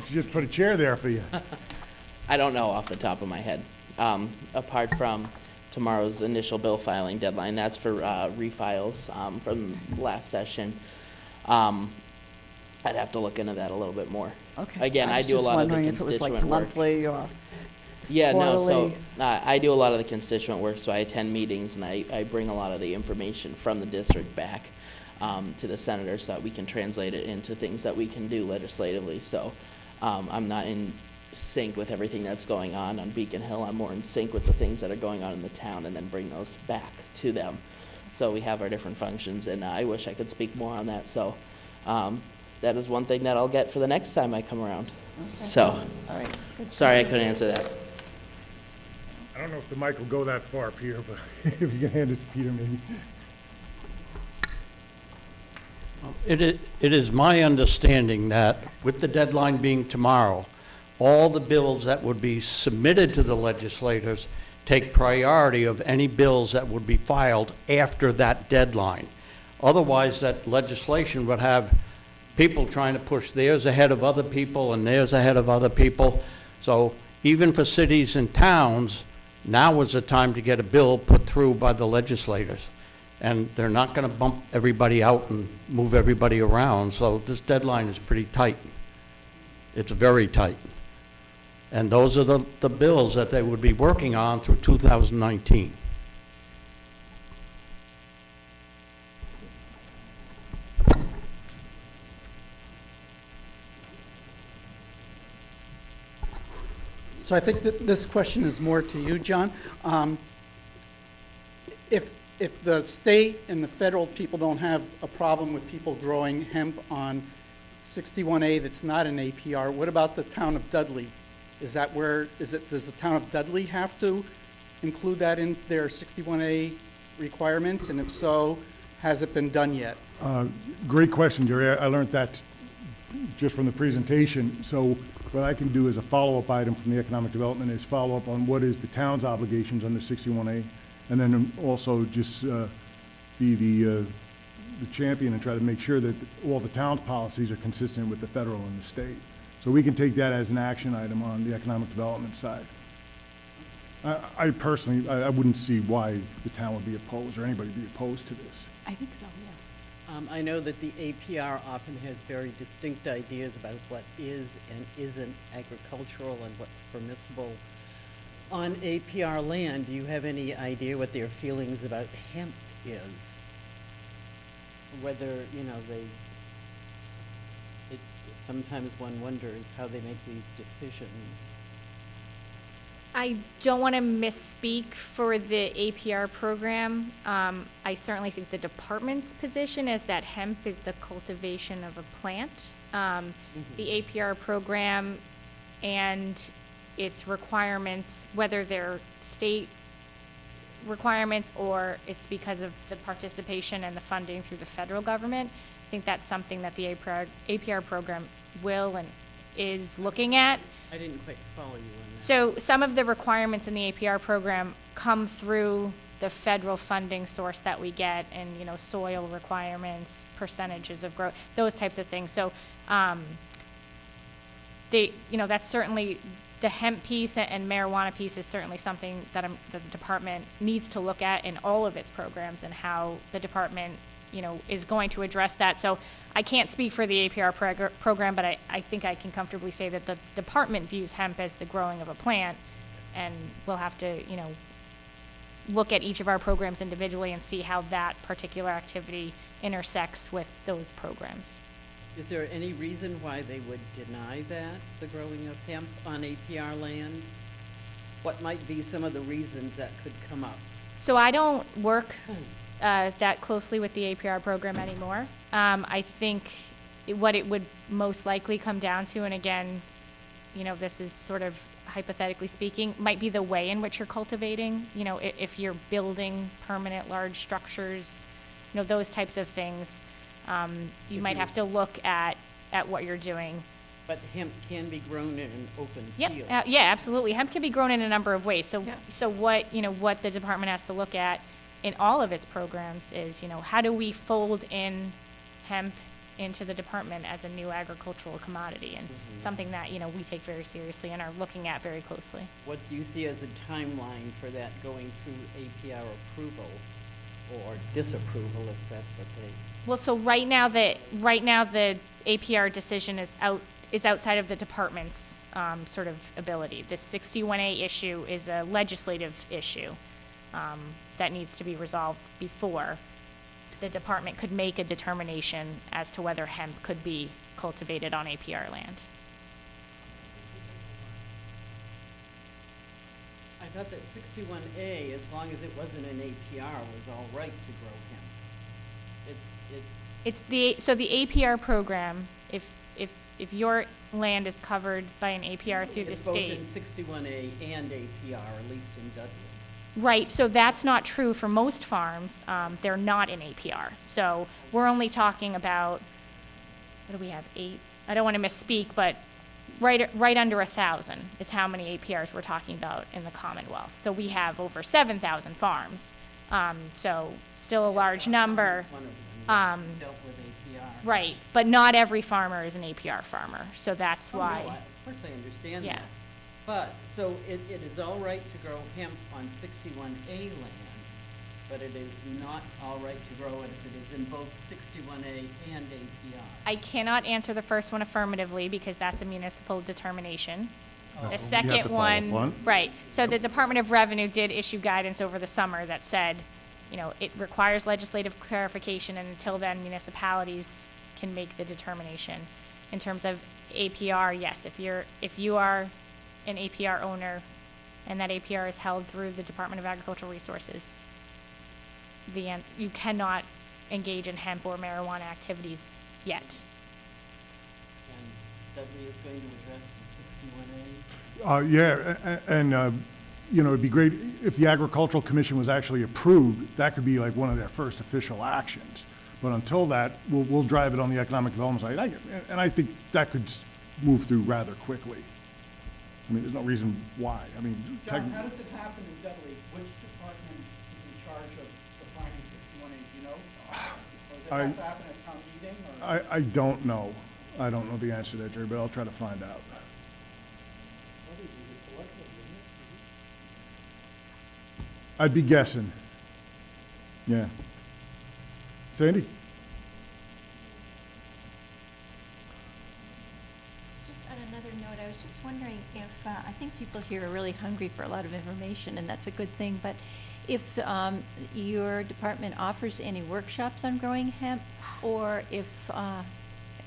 should just put a chair there for you. I don't know off the top of my head. Apart from tomorrow's initial bill filing deadline, that's for refiles from last session. I'd have to look into that a little bit more. Okay. Again, I was do a just lot of the wondering if it was like constituent work. monthly or Yeah, no, so quarterly. I do a lot of the constituent work, so I attend meetings and I bring a lot of the information from the district back to the senator so that we can translate it into things that we can do legislatively. So I'm not in sync with everything that's going on Beacon Hill. I'm more in sync with the things that are going on in the town and then bring those back to them. So we have our different functions, and I wish I could speak more on that. So that is one thing that I'll get for the next time I come around. Okay. So All right. Good. sorry I couldn't answer that. I don't know if the mic will go that far, Peter, but if you can hand it to Peter, maybe. It is my understanding that with the deadline being tomorrow, all the bills that would be submitted to the legislators take priority of any bills that would be filed after that deadline. Otherwise, that legislation would have people trying to push theirs ahead of other people and theirs ahead of other people. So even for cities and towns, now is the time to get a bill put through by the legislators. And they're not going to bump everybody out and move everybody around. So this deadline is pretty tight. It's very tight. And those are the bills that they would be working on through 2019. So I think that this question is more to you, John. If the state and the federal people don't have a problem with people growing hemp on 61A that's not an APR, what about the town of Dudley? Does the town of Dudley have to include that in their 61A requirements? And if so, has it been done yet? Great question, Jerry. I learned that just from the presentation. So what I can do as a follow-up item from the economic development is follow up on what is the town's obligations under 61A, and then also just be the champion and try to make sure that all the town's policies are consistent with the federal and the state. So we can take that as an action item on the economic development side. I personally, I wouldn't see why the town would be opposed or anybody be opposed to this. I think so, yeah. I know that the APR often has very distinct ideas about what is and isn't agricultural and what's permissible on APR land. Do you have any idea what their feelings about hemp is? Whether, sometimes one wonders how they make these decisions. I don't want to misspeak for the APR program. I certainly think the department's position is that hemp is the cultivation of a plant. The APR program and its requirements, whether they're state requirements or it's because of the participation and the funding through the federal government, I think that's something that the APR program will and is looking at. I didn't quite follow you on that. So some of the requirements in the APR program come through the federal funding source that we get, and soil requirements, percentages of growth, those types of things. So that's certainly the hemp piece, and marijuana piece is certainly something that the department needs to look at in all of its programs, and how the department is going to address that. So I can't speak for the APR program, but I think I can comfortably say that the department views hemp as the growing of a plant, and we'll have to, look at each of our programs individually and see how that particular activity intersects with those programs. Is there any reason why they would deny that, the growing of hemp on APR land? What might be some of the reasons that could come up? So I don't work that closely with the APR program anymore. I think what it would most likely come down to, and again, you know, this is sort of hypothetically speaking, might be the way in which you're cultivating. You know, if you're building permanent large structures, you know, those types of things, you might have to look at what you're doing. But hemp can be grown in an open Yep. field. Yeah, absolutely. Hemp can be grown in a number of ways. So, Yeah. so what, you know, what the department has to look at in all of its programs is, you know, how do we fold in hemp into the department as a new agricultural commodity, and something that, you know, we take very seriously and are looking at very closely. What do you see as a timeline for that going through APR approval or disapproval, if that's what they? Well, so right now the APR decision is outside of the department's sort of ability. The 61A issue is a legislative issue that needs to be resolved before the department could make a determination as to whether hemp could be cultivated on APR land. I thought that 61A, as long as it wasn't an APR, was all right to grow hemp. It's the APR program, if your land is covered by an APR through the state. It's both in 61A and APR, at least in Dudley. Right, so that's not true for most farms. They're not in APR. So we're only talking about, what do we have, 8? I don't want to misspeak, but right under 1,000 is how many APRs we're talking about in the Commonwealth. So we have over 7,000 farms. So still a large number. One of them dealt with APR. Right, but not every farmer is an APR farmer. So that's Oh, why. no, of course I understand Yeah. that. But, so it is all right to grow hemp on 61A land, but it is not all right to grow it if it is in both 61A and APR. I cannot answer the first one affirmatively because that's a municipal determination. The You have second to follow one. right. So the Department of Revenue did issue guidance over the summer that said, you know, it requires legislative clarification, and until then, municipalities can make the determination. In terms of APR, yes, if you are an APR owner and that APR is held through the Department of Agricultural Resources, you cannot engage in hemp or marijuana activities yet. And Dudley is going to address the 61A. Yeah, and you know, it'd be great if the Agricultural Commission was actually approved. That could be like one of their first official actions. But until that, we'll drive it on the economic development side. And I think that could move through rather quickly. I mean, there's no reason why. I mean, John, how does it happen in Dudley? Which department is in charge of defining 61A, do you know? Or does it have to happen at town meeting, or? I don't know. I don't know the answer to that, Jerry, but I'll try to find out. Probably the selectmen, wouldn't it? I'd be guessing. Yeah. Sandy? Just on another note, I was just wondering if, I think people here are really hungry for a lot of information, and that's a good thing, but if your department offers any workshops on growing hemp, or if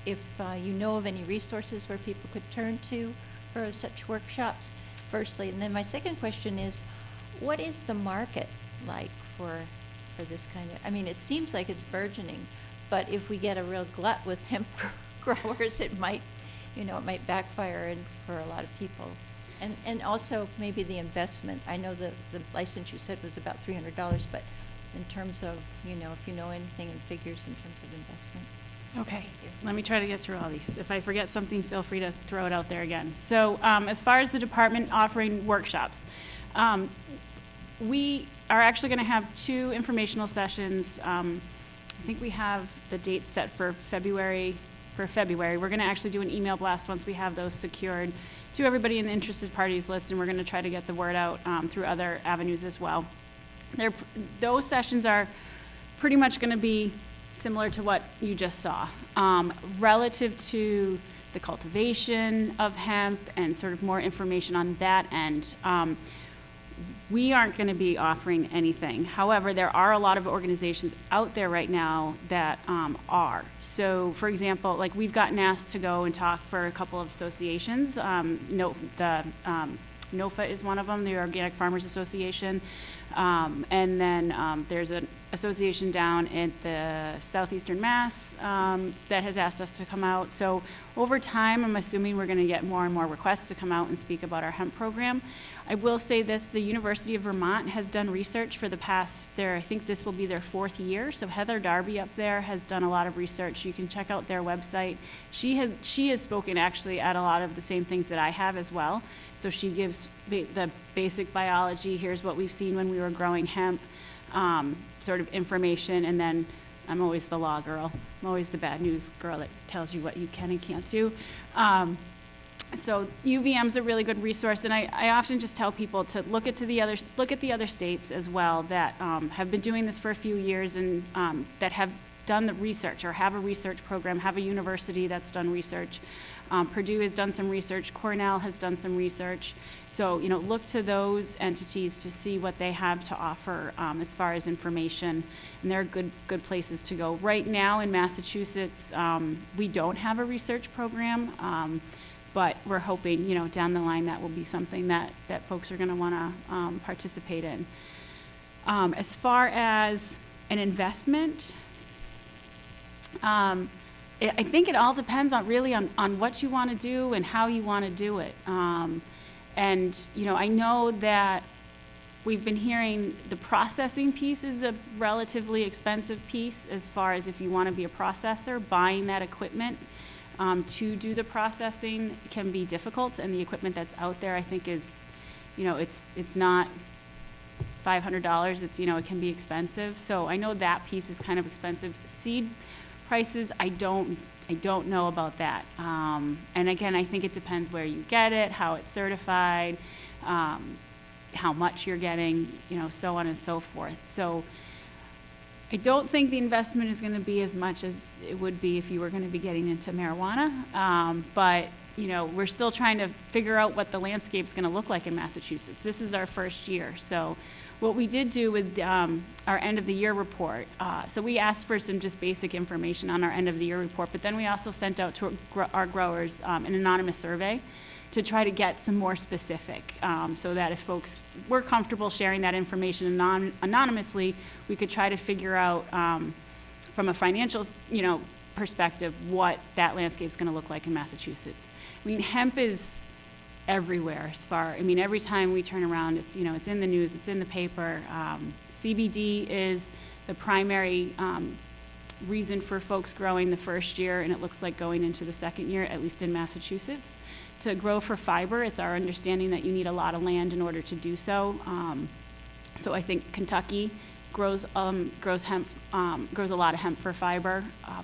you know of any resources where people could turn to for such workshops, firstly. And then my second question is, what is the market like for this kind of, I mean, it seems like it's burgeoning, but if we get a real glut with hemp growers, it might backfire for a lot of people. And also maybe the investment. I know the license you said was about $300, but in terms of, you know, if you know anything in figures in terms of investment. Okay, let me try to get through all these. If I forget something, feel free to throw it out there again. So as far as the department offering workshops, we are actually going to have 2 informational sessions. I think we have the dates set for February. We're going to actually do an email blast once we have those secured to everybody in the interested parties list, and we're going to try to get the word out through other avenues as well. Those sessions are pretty much going to be similar to what you just saw, relative to the cultivation of hemp and sort of more information on that end. we aren't going to be offering anything. However, there are a lot of organizations out there right now that are. So, for example, like we've gotten asked to go and talk for a couple of associations. NOFA is one of them, the Organic Farmers Association. And then there's an association down at the Southeastern Mass that has asked us to come out. So over time, I'm assuming we're going to get more and more requests to come out and speak about our hemp program. I will say this, the University of Vermont has done research for the past, I think this will be their 4th year. So Heather Darby up there has done a lot of research. You can check out their website. She has spoken actually at a lot of the same things that I have as well. So she gives the basic biology, here's what we've seen when we were growing hemp, sort of information, and then I'm always the law girl. I'm always the bad news girl that tells you what you can and can't do. So UVM's a really good resource, and I often just tell people to look at the other states as well that have been doing this for a few years and that have done the research or have a research program, have a university that's done research. Purdue has done some research, Cornell has done some research. So, look to those entities to see what they have to offer as far as information, and they're good places to go. Right now in Massachusetts, we don't have a research program, but we're hoping, down the line that will be something that folks are gonna wanna participate in. As far as an investment, I think it all depends on what you want to do and how you want to do it. And I know that we've been hearing the processing piece is a relatively expensive piece as far as if you want to be a processor, buying that equipment to do the processing can be difficult, and the equipment that's out there I think is, it's not $500, it can be expensive. So I know that piece is kind of expensive. Seed prices, I don't know about that. And again, I think it depends where you get it, how it's certified, how much you're getting, so on and so forth. So I don't think the investment is going to be as much as it would be if you were going to be getting into marijuana. But we're still trying to figure out what the landscape's going to look like in Massachusetts. This is our first year. So what we did do with our end of the year report, so we asked for some just basic information on our end of the year report, but then we also sent out to our growers an anonymous survey to try to get some more specific, so that if folks were comfortable sharing that information anonymously, we could try to figure out from a financial, perspective what that landscape's going to look like in Massachusetts. I mean, hemp is everywhere every time we turn around, it's in the news, it's in the paper. CBD is the primary reason for folks growing the first year, and it looks like going into the second year, at least in Massachusetts. To grow for fiber, it's our understanding that you need a lot of land in order to do so. So I think Kentucky grows hemp, grows a lot of hemp for fiber,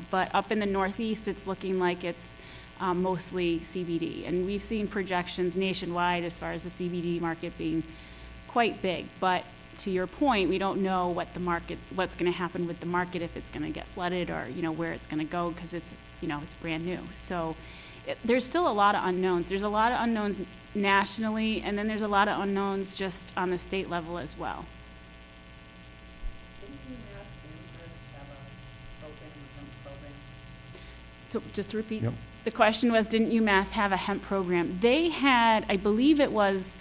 but up in the Northeast, it's looking like it's mostly CBD, and we've seen projections nationwide as far as the CBD market being quite big. But to your point, we don't know what's going to happen with the market, if it's going to get flooded or where it's going to go, because it's it's brand new. So there's still a lot of unknowns. There's a lot of unknowns nationally, and then there's a lot of unknowns just on the state level as well. So just to repeat, Yep. The question was, didn't UMass have a hemp program? They had, I believe it was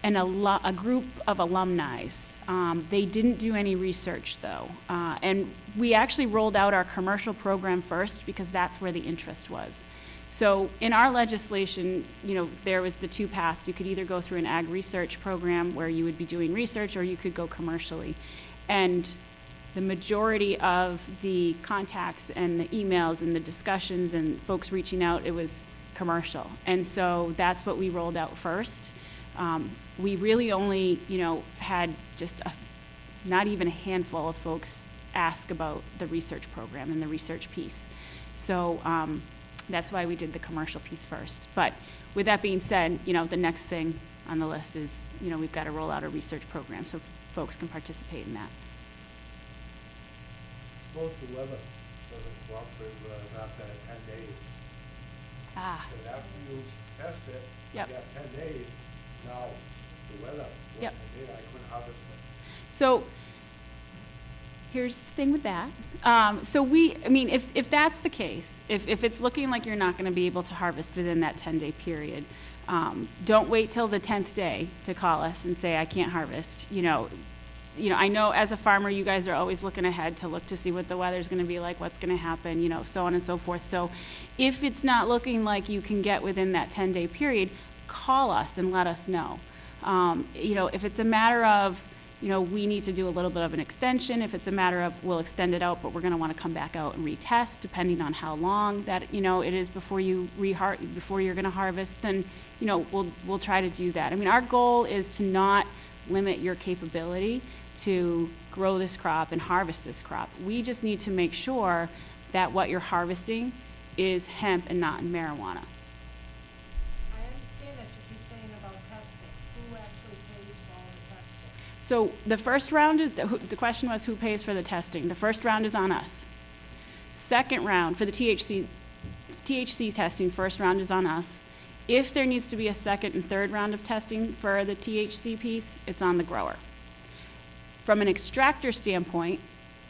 a group of alumni. They didn't do any research though. And we actually rolled out our commercial program first because that's where the interest was. So in our legislation, there was the two paths. You could either go through an ag research program where you would be doing research, or you could go commercially. And the majority of the contacts and the emails and the discussions and folks reaching out, it was commercial. And so that's what we rolled out first. We really only, had just not even a handful of folks ask about the research program and the research piece. So that's why we did the commercial piece first. But with that being said, the next thing on the list is, we've got to roll out a research program so folks can participate in that. Suppose the weather doesn't cooperate with us after 10 days. Ah. Because after you test it, Yep. you have 10 days. Now, the weather Yep. wasn't there, I couldn't harvest it. So here's the thing with that. I mean, if that's the case, if it's looking like you're not going to be able to harvest within that 10-day period, don't wait till the 10th day to call us and say, I can't harvest. I know as a farmer, you guys are always looking ahead to look to see what the weather's going to be like, what's going to happen, so on and so forth. So if it's not looking like you can get within that 10-day period, call us and let us know. If it's a matter of, we need to do a little bit of an extension. If it's a matter of we'll extend it out, but we're going to want to come back out and retest, depending on how long that it is before you're going to harvest, then we'll try to do that. I mean, our goal is to not limit your capability to grow this crop and harvest this crop. We just need to make sure that what you're harvesting is hemp and not marijuana. I understand that you keep saying about testing. Who actually pays for all the testing? So the first round is, the question was who pays for the testing. The first round is on us. Second round, for the THC testing, first round is on us. If there needs to be a second and third round of testing for the THC piece, it's on the grower. From an extractor standpoint,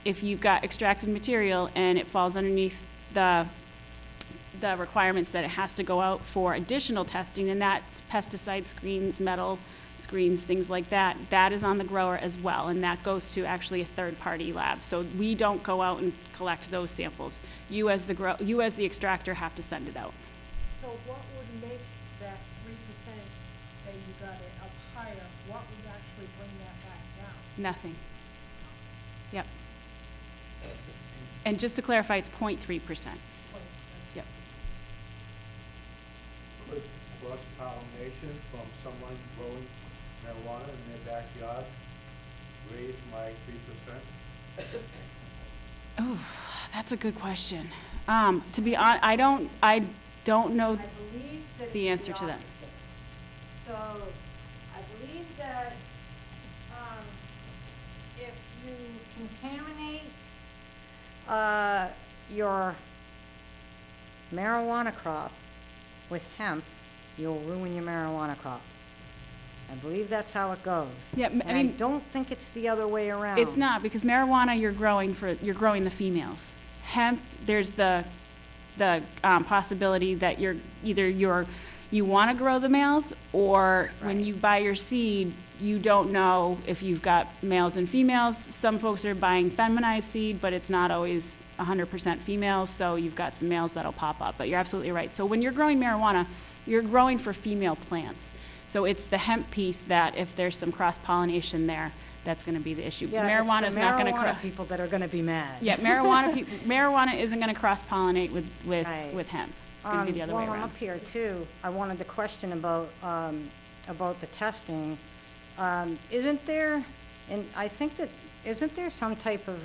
if you've got extracted material and it falls underneath the requirements that it has to go out for additional testing, and that's pesticide screens, metal screens, things like that, that is on the grower as well, and that goes to actually a third-party lab. So we don't go out and collect those samples. You as the extractor have to send it out. So what would make that 3%, say you got it up higher, what would actually bring that back down? Nothing. Yep. And just to clarify, it's 0.3%. Yep. Could cross-pollination from someone growing marijuana in their backyard raise my 3%? Oh, that's a good question. To be honest, I don't know I believe that the it's answer to that. opposite. So, I believe that, if you contaminate, your marijuana crop with hemp, you'll ruin your marijuana crop. I believe that's how it goes. Yeah, And I mean, don't think it's the other way around. it's not, because marijuana you're growing the females. Hemp, there's the possibility that you want to grow the males, or when Right. you buy your seed, you don't know if you've got males and females. Some folks are buying feminized seed, but it's not always 100% females, so you've got some males that'll pop up. But you're absolutely right. So when you're growing marijuana, you're growing for female plants. So it's the hemp piece that if there's some cross-pollination there, that's going to be the issue. Yeah, Marijuana it's is the not going to marijuana people that are going to be mad. Yeah, marijuana isn't going to cross-pollinate with Right. hemp. It's going to be the other way While I'm around. up here too, I wanted to question about the testing. Isn't there, and I think that, isn't there some type of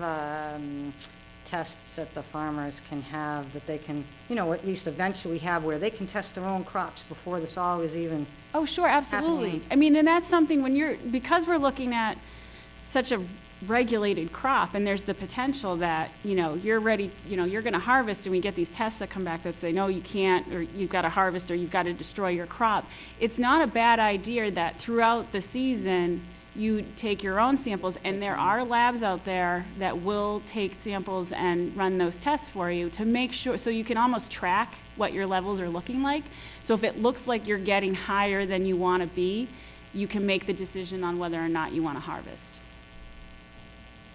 tests that the farmers can have that they can, at least eventually have where they can test their own crops before this all is even Oh, sure, absolutely. happening? I mean, and that's something because we're looking at such a regulated crop, and there's the potential that, you're ready, you're going to harvest, and we get these tests that come back that say, no, you can't, or you've got to harvest, or you've got to destroy your crop. It's not a bad idea that throughout the season, you take your own samples, and there are labs out there that will take samples and run those tests for you to make sure, so you can almost track what your levels are looking like. So if it looks like you're getting higher than you want to be, you can make the decision on whether or not you want to harvest.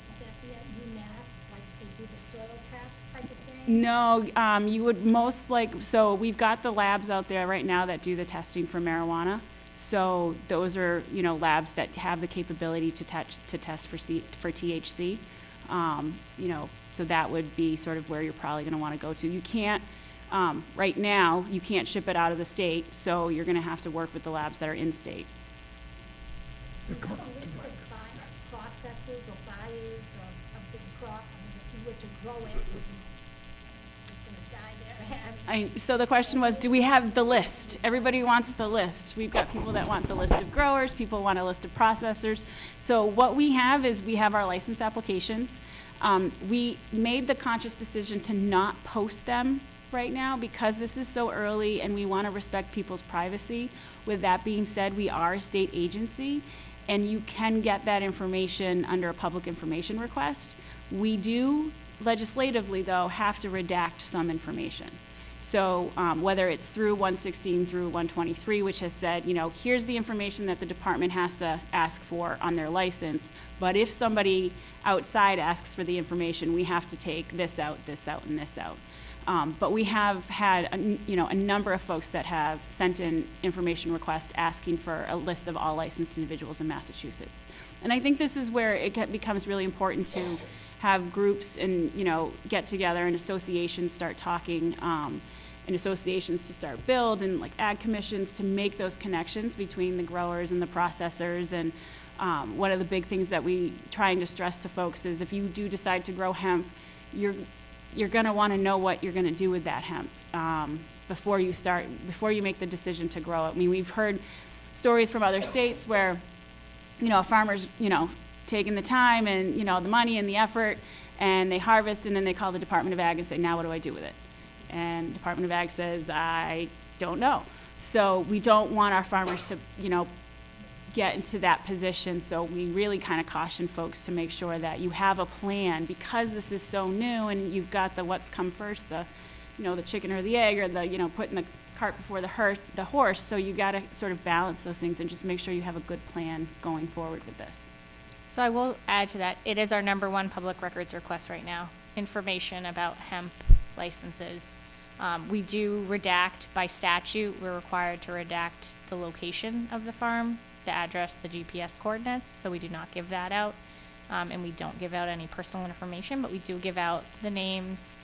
Would that be at UMass, like they do the soil test type of thing? No, you would so we've got the labs out there right now that do the testing for marijuana. So those are, labs that have the capability to test for THC. So that would be sort of where you're probably going to want to go to. You can't, right now, you can't ship it out of the state, so you're going to have to work with the labs that are in state. Come on, list of processors or buyers of this crop, I mean, if you were to grow it, it's gonna die there. So the question was, do we have the list? Everybody wants the list. We've got people that want the list of growers, people want a list of processors. So what we have is we have our license applications. We made the conscious decision to not post them right now because this is so early and we want to respect people's privacy. With that being said, we are a state agency and you can get that information under a public information request. We do legislatively, though, have to redact some information. So whether it's through 116 through 123, which has said, you know, here's the information that the department has to ask for on their license, but if somebody outside asks for the information, we have to take this out, and this out. But we have had, a number of folks that have sent in information requests asking for a list of all licensed individuals in Massachusetts. And I think this is where it becomes really important to have groups and, get together and associations start talking, and associations to start build, and like ag commissions to make those connections between the growers and the processors. And one of the big things that we trying to stress to folks is if you do decide to grow hemp, you're going to want to know what you're going to do with that hemp before you make the decision to grow it. I mean, we've heard stories from other states where, farmers, taking the time and, the money and the effort, and they harvest, and then they call the Department of Ag and say, now what do I do with it? And Department of Ag says, I don't know. So we don't want our farmers to, get into that position. So we really kind of caution folks to make sure that you have a plan, because this is so new and you've got the what's come first, the chicken or the egg, or the, putting the cart before the horse. So you got to sort of balance those things and just make sure you have a good plan going forward with this. So I will add to that, it is our #1 public records request right now, information about hemp licenses. We do redact by statute. We're required to redact the location of the farm, the address, the GPS coordinates, so we do not give that out. And we don't give out any personal information, but we do give out the names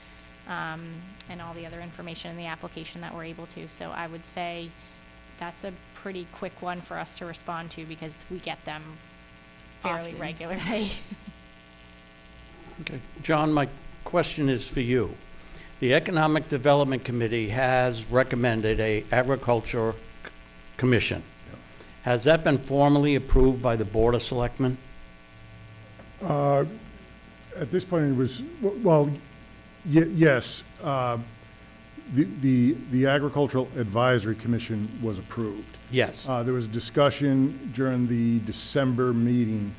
and all the other information in the application that we're able to. So I would say that's a pretty quick one for us to respond to because we get them fairly Often. regularly. Okay. John, my question is for you. The Economic Development Committee has recommended a agriculture commission. Has that been formally approved by the Board of Selectmen? At this point, it was, yes. The Agricultural Advisory Commission was approved. Yes. There was a discussion during the December meeting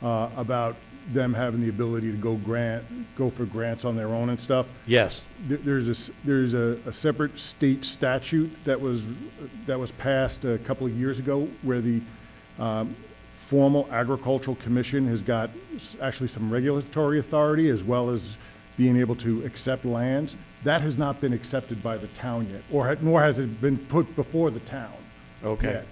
about them having the ability to go for grants on their own and stuff. Yes. There's a separate state statute that was passed a couple of years ago where the formal agricultural commission has got actually some regulatory authority as well as being able to accept lands. That has not been accepted by the town yet, nor has it been put before the town. Okay. Yet.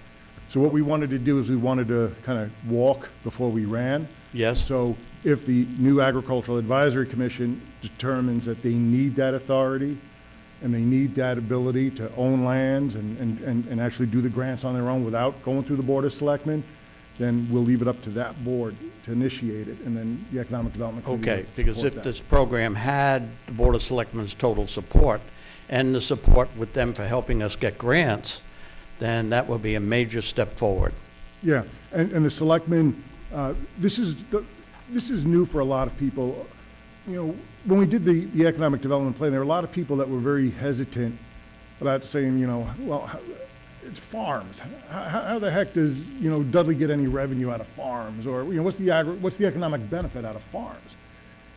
So what we wanted to do is we wanted to kind of walk before we ran. Yes. So if the new Agricultural Advisory Commission determines that they need that authority and they need that ability to own lands and actually do the grants on their own without going through the Board of Selectmen, then we'll leave it up to that board to initiate it, and then the Economic Development Committee Okay, will because support if that. this program had the Board of Selectmen's total support and the support with them for helping us get grants, then that would be a major step forward. Yeah, and the selectmen, this is new for a lot of people. When we did the economic development plan, there were a lot of people that were very hesitant about saying, well, it's farms. How the heck does, Dudley get any revenue out of farms? Or, what's the economic benefit out of farms?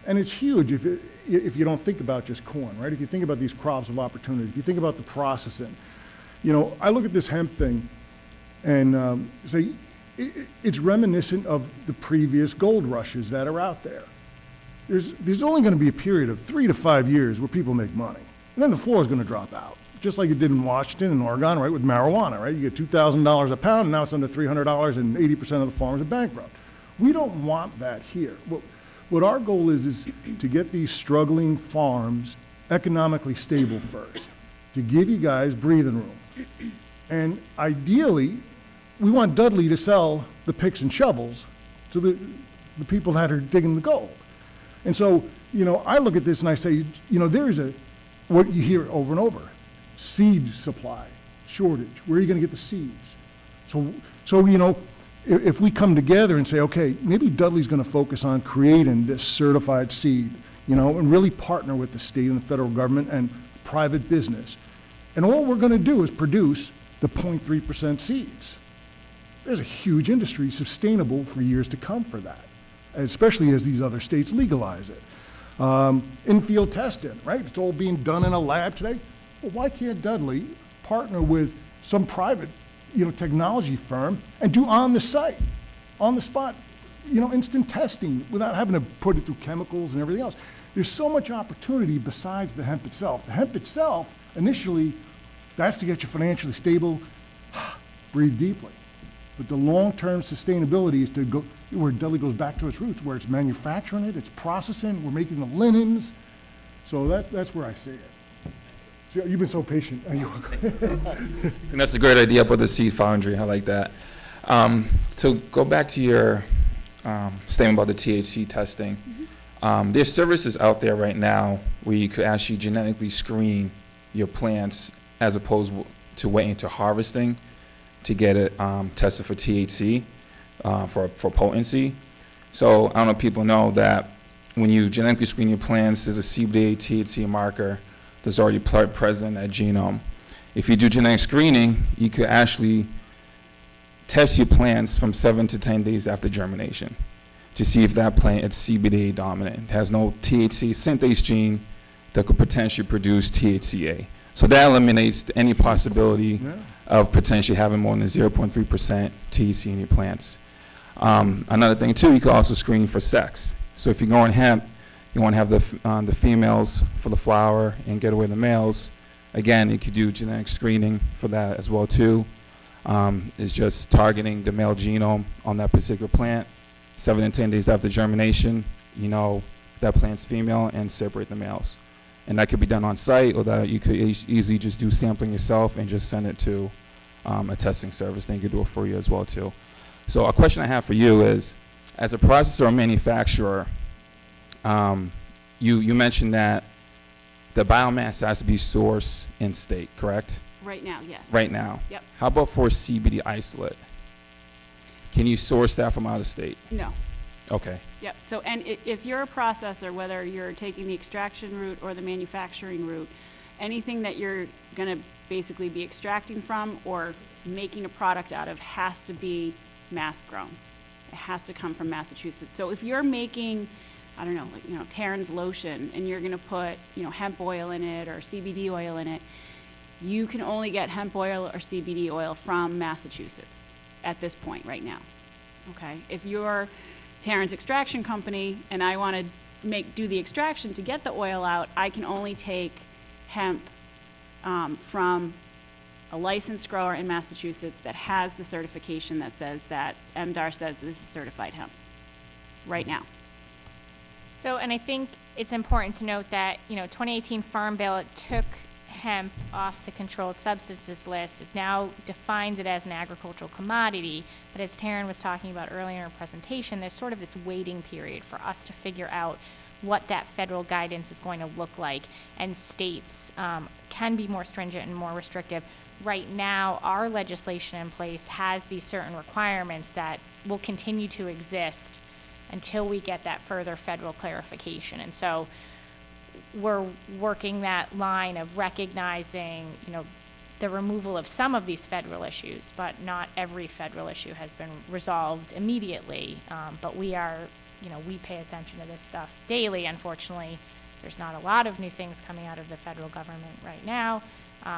And it's huge if you don't think about just corn, right? If you think about these crops of opportunity, if you think about the processing. I look at this hemp thing and say, it's reminiscent of the previous gold rushes that are out there. There's only going to be a period of 3 to 5 years where people make money. And then the floor is going to drop out, just like it did in Washington and Oregon, right, with marijuana, right? You get $2,000 a pound, and now it's under $300, and 80% of the farmers are bankrupt. We don't want that here. What our goal is to get these struggling farms economically stable first, to give you guys breathing room. And ideally, we want Dudley to sell the picks and shovels to the people that are digging the gold. And so, I look at this and I say, there's what you hear over and over, seed supply shortage. Where are you going to get the seeds? So if we come together and say, okay, maybe Dudley's going to focus on creating this certified seed, and really partner with the state and the federal government and private business. And all we're gonna do is produce the 0.3% seeds. There's a huge industry sustainable for years to come for that, especially as these other states legalize it. In-field testing, right? It's all being done in a lab today. Well, why can't Dudley partner with some private, technology firm and do on the site, on the spot, instant testing without having to put it through chemicals and everything else? There's so much opportunity besides the hemp itself. The hemp itself, initially, that's to get you financially stable, breathe deeply. But the long-term sustainability is to go where Dudley goes back to its roots, where it's manufacturing it, it's processing, we're making the linens. So that's where I see it. So you've been so patient. I think that's a great idea about the seed foundry. I like that. So go back to your statement about the THC testing. There's services out there right now where you could actually genetically screen your plants as opposed to waiting to harvesting to get it tested for THC, for potency. So I don't know if people know that when you genetically screen your plants, there's a CBD, THC marker that's already present in that genome. If you do genetic screening, you could actually test your plants from 7 to 10 days after germination to see if that plant is CBD dominant. It has no THC synthase gene that could potentially produce THCA. So that eliminates any possibility of potentially having more than 0.3% THC in your plants. Another thing too, you can also screen for sex. So if you go on hemp, you want to have the females for the flower and get away the males. Again, you could do genetic screening for that as well too. It's just targeting the male genome on that particular plant. 7 to 10 days after germination, that plant's female and separate the males. And that could be done on site, or that you could easily just do sampling yourself and just send it to a testing service. They could do it for you as well too. So a question I have for you is, as a processor or manufacturer, you mentioned that the biomass has to be sourced in state, correct? Right now, yes. Right now. Yep. How about for CBD isolate? Can you source that from out of state? No. Okay. Yep. So, and if you're a processor, whether you're taking the extraction route or the manufacturing route, anything that you're going to basically be extracting from or making a product out of has to be mass grown. It has to come from Massachusetts. So if you're making, I don't know, Terran's lotion, and you're going to put, hemp oil in it or CBD oil in it, you can only get hemp oil or CBD oil from Massachusetts at this point right now. Okay. If you're Terran's extraction company and I want to do the extraction to get the oil out, I can only take hemp from a licensed grower in Massachusetts that has the certification that says that MDAR says this is certified hemp right now. So, and I think it's important to note that, 2018 Farm Bill, it took hemp off the controlled substances list. It now defines it as an agricultural commodity, but as Taryn was talking about earlier in her presentation, there's sort of this waiting period for us to figure out what that federal guidance is going to look like, and states can be more stringent and more restrictive. Right now, our legislation in place has these certain requirements that will continue to exist until we get that further federal clarification. And so we're working that line of recognizing, the removal of some of these federal issues, but not every federal issue has been resolved immediately. But we are, we pay attention to this stuff daily. Unfortunately, there's not a lot of new things coming out of the federal government right now,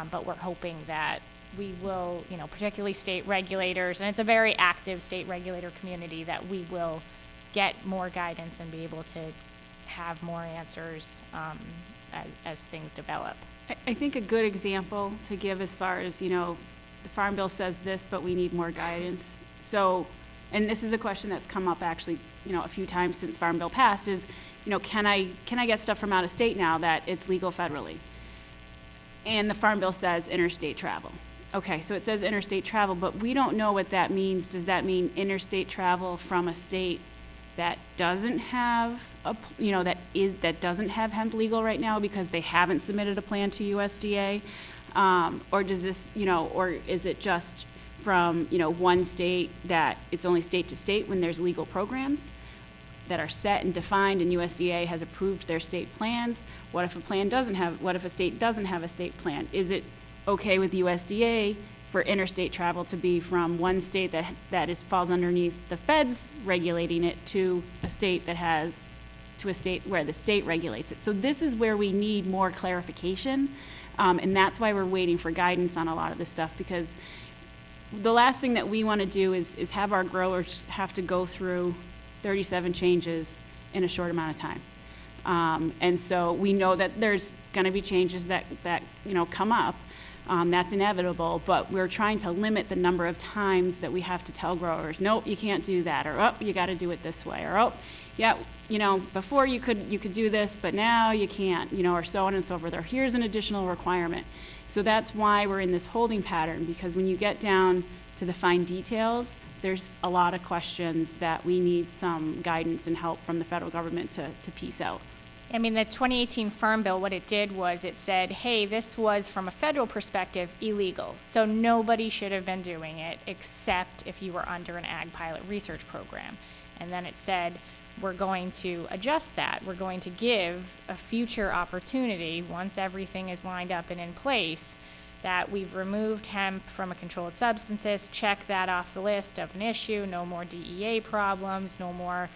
but we're hoping that we will, particularly state regulators, and it's a very active state regulator community, that we will get more guidance and be able to have more answers as things develop. I think a good example to give as far as, the Farm Bill says this, but we need more guidance. So, and this is a question that's come up actually, a few times since Farm Bill passed is, can I get stuff from out of state now that it's legal federally? And the Farm Bill says interstate travel. Okay, so it says interstate travel, but we don't know what that means. Does that mean interstate travel from a state that doesn't have that doesn't have hemp legal right now because they haven't submitted a plan to USDA, or does this, or is it just from one state that it's only state to state when there's legal programs? that are set and defined, and USDA has approved their state plans. What if a state doesn't have a state plan? Is it okay with USDA for interstate travel to be from one state that falls underneath the feds regulating it to a state where the state regulates it? So this is where we need more clarification, and that's why we're waiting for guidance on a lot of this stuff, because the last thing that we want to do is have our growers have to go through 37 changes in a short amount of time. And so we know that there's going to be changes that come up. That's inevitable, but we're trying to limit the number of times that we have to tell growers, nope, you can't do that, or oh, you got to do it this way, or oh, yeah, before you could do this, but now you can't, or so on and so forth, or here's an additional requirement. So that's why we're in this holding pattern, because when you get down to the fine details, there's a lot of questions that we need some guidance and help from the federal government to piece out. I mean, the 2018 Farm Bill, what it did was it said, hey, this was, from a federal perspective, illegal. So nobody should have been doing it except if you were under an ag pilot research program. And then it said, we're going to adjust that. We're going to give a future opportunity, once everything is lined up and in place, that we've removed hemp from a controlled substances, check that off the list of an issue, no more DEA problems, no more,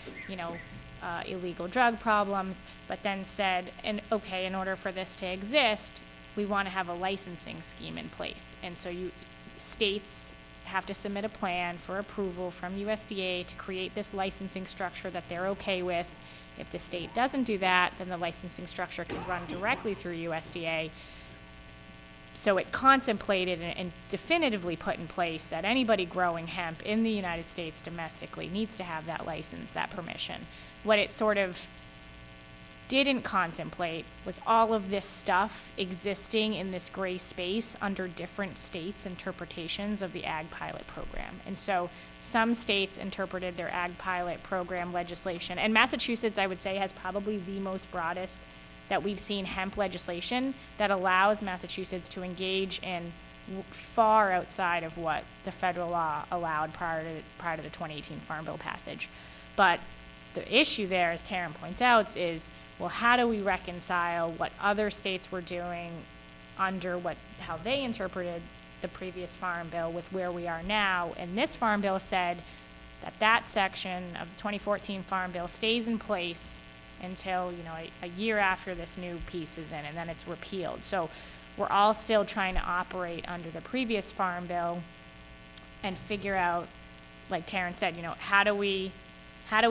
illegal drug problems, but then said, okay, in order for this to exist, we want to have a licensing scheme in place. And so states have to submit a plan for approval from USDA to create this licensing structure that they're okay with. If the state doesn't do that, then the licensing structure can run directly through USDA. So it contemplated and definitively put in place that anybody growing hemp in the United States domestically needs to have that license, that permission. What it sort of didn't contemplate was all of this stuff existing in this gray space under different states' interpretations of the Ag Pilot Program. And so some states interpreted their Ag Pilot Program legislation, and Massachusetts, I would say, has probably the most broadest that we've seen hemp legislation that allows Massachusetts to engage in far outside of what the federal law allowed prior to the 2018 Farm Bill passage. But the issue there, as Taryn points out, is, well, how do we reconcile what other states were doing under how they interpreted the previous Farm Bill with where we are now? And this Farm Bill said that section of the 2014 Farm Bill stays in place until, a year after this new piece is in, and then it's repealed. So we're all still trying to operate under the previous Farm Bill and figure out, like Taryn said, how do we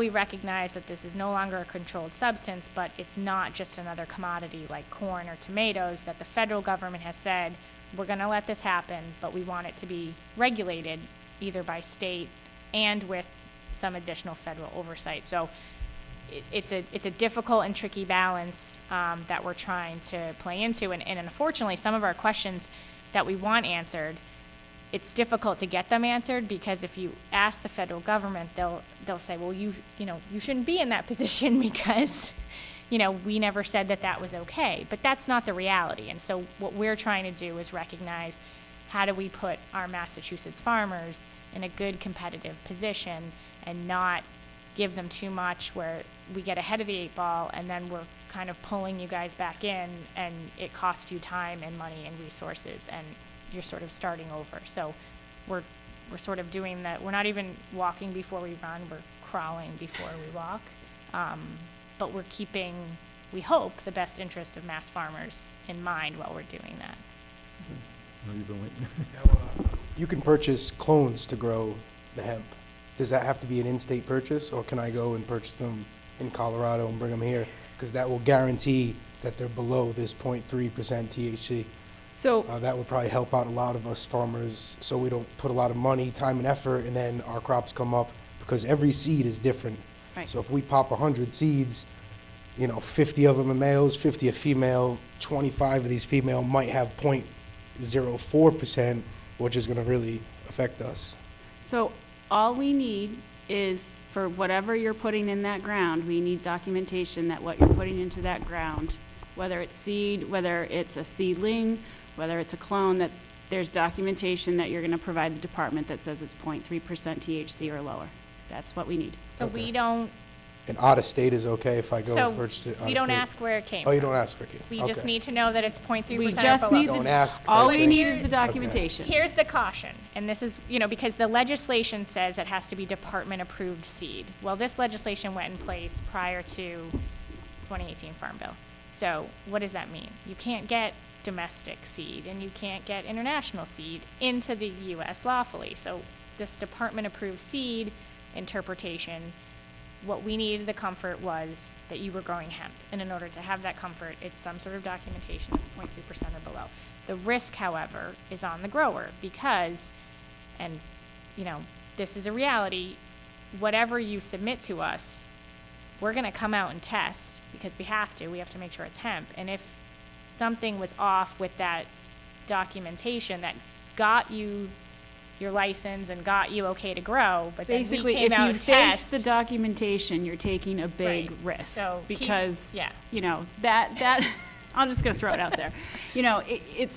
recognize that this is no longer a controlled substance, but it's not just another commodity like corn or tomatoes, that the federal government has said, we're going to let this happen, but we want it to be regulated either by state and with some additional federal oversight. So it's a difficult and tricky balance that we're trying to play into. And unfortunately, some of our questions that we want answered, it's difficult to get them answered, because if you ask the federal government, they'll say, well, you shouldn't be in that position because, we never said that was okay. But that's not the reality. And so what we're trying to do is recognize, how do we put our Massachusetts farmers in a good competitive position and not give them too much where we get ahead of the 8 ball and then we're kind of pulling you guys back in, and it costs you time and money and resources, and you're sort of starting over. So we're sort of doing that. We're not even walking before we run, we're crawling before we walk. But we're keeping, we hope, the best interest of Mass farmers in mind while we're doing that. No, you've been waiting. You can purchase clones to grow the hemp. Does that have to be an in-state purchase, or can I go and purchase them in Colorado and bring them here? Because that will guarantee that they're below this 0.3% THC. So that would probably help out a lot of us farmers, so we don't put a lot of money, time, and effort, and then our crops come up, because every seed is different. Right. So if we pop 100 seeds, 50 of them are males, 50 are female, 25 of these female might have 0.04%, which is going to really affect us. So all we need is, for whatever you're putting in that ground, we need documentation that what you're putting into that ground, whether it's seed, whether it's a seedling, whether it's a clone, that there's documentation that you're going to provide the department that says it's 0.3% THC or lower. That's what we need. So Okay. we don't And out of state is okay if I go So and purchase it out of state? we don't ask where it came Oh, from. you don't ask where it came? We just Okay. need to know that it's 0.3% We or just below. need Don't the, ask all type we thing? need is the documentation. Here's the caution, and this is, because the legislation says it has to be department-approved seed. Well, this legislation went in place prior to 2018 Farm Bill. So what does that mean? You can't get domestic seed, and you can't get international seed into the U.S. lawfully. So this department-approved seed interpretation, what we needed the comfort was that you were growing hemp. And in order to have that comfort, it's some sort of documentation that's 0.3% or below. The risk, however, is on the grower because, and this is a reality, whatever you submit to us, we're going to come out and test because we have to make sure it's hemp. And if something was off with that documentation that got you your license and got you okay to grow, but Basically, then we if came out you and fake test the documentation, you're taking a big Right. risk So because, yeah. that I'm just going to throw it out there.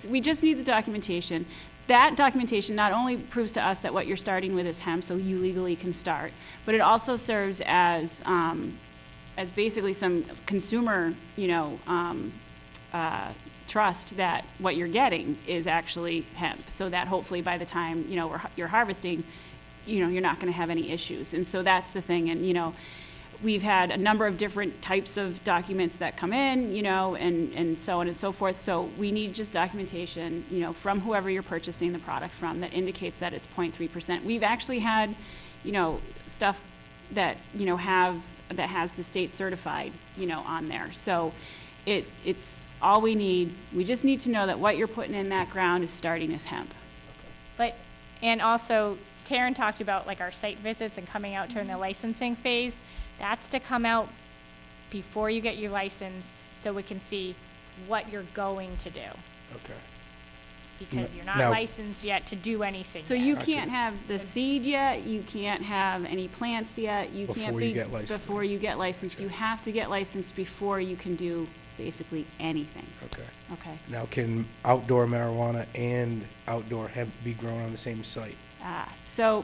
We just need the documentation. That documentation not only proves to us that what you're starting with is hemp, so you legally can start, but it also serves as basically some consumer, trust that what you're getting is actually hemp, so that hopefully by the time you're harvesting, you're not going to have any issues. And so that's the thing. And we've had a number of different types of documents that come in, and so on and so forth. So we need just documentation, from whoever you're purchasing the product from that indicates that it's 0.3%. We've actually had, stuff that that has the state certified, on there. So it's all we need. We just need to know that what you're putting in that ground is starting as hemp. And also, Taryn talked about like our site visits and coming out during the licensing phase. That's to come out before you get your license so we can see what you're going to do. Okay. Because you're not Now- licensed yet to do anything So yet. you can't have the seed yet, you can't have any plants yet, you can't Before be. you get licensed. Before you get licensed. You have to get licensed before you can do basically anything. Okay. Okay. Now, can outdoor marijuana and outdoor hemp be grown on the same site? So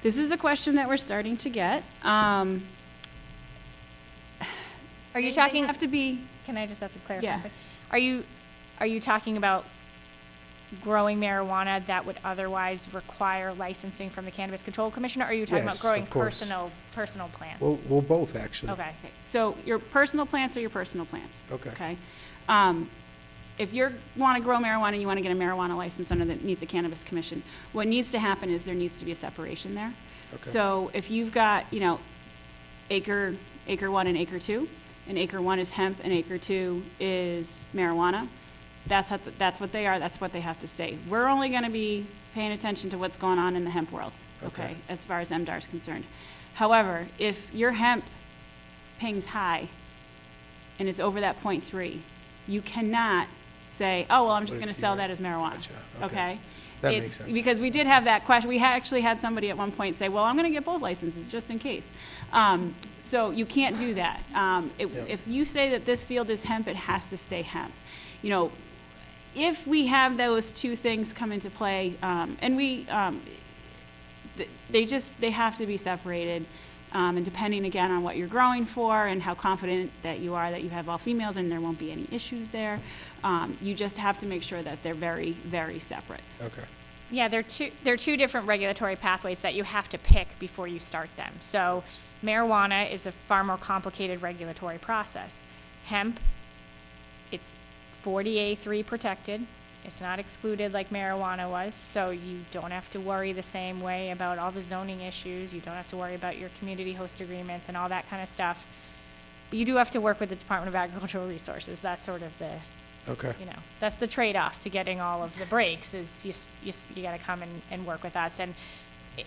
this is a question that we're starting to get. Are you They talking? have to be, Can I just ask a clarifying Yeah. question? Are you talking about growing marijuana that would otherwise require licensing from the Cannabis Control Commission, or are you talking about Yes, growing of course. personal plants? Well, both actually. Okay. so your personal plants are your personal plants. Okay. Okay. If you want to grow marijuana, you want to get a marijuana license underneath the Cannabis Commission, what needs to happen is there needs to be a separation there. Okay. So if you've got, acre 1 and acre 2, and acre 1 is hemp and acre 2 is marijuana, that's what they are, that's what they have to stay. We're only going to be paying attention to what's going on in the hemp world, okay, as far as MDAR is concerned. However, if your hemp pings high and it's over that 0.3, you cannot say, oh, well, I'm just Put it going to to sell your- that as marijuana, Gotcha. okay? That makes sense. Because we did have that question. We actually had somebody at one point say, well, I'm going to get both licenses just in case. So you can't do that. If you say that this field is hemp, it has to stay hemp. If we have those two things come into play, and they have to be separated, and depending again on what you're growing for and how confident that you are that you have all females and there won't be any issues there, you just have to make sure that they're very, very separate. Okay. Yeah, they're two different regulatory pathways that you have to pick before you start them. So marijuana is a far more complicated regulatory process. Hemp, it's 40A3 protected. It's not excluded like marijuana was, so you don't have to worry the same way about all the zoning issues. You don't have to worry about your community host agreements and all that kind of stuff. But you do have to work with the Department of Agricultural Resources. That's sort of the, Okay. that's the trade-off to getting all of the breaks is you got to come and work with us. And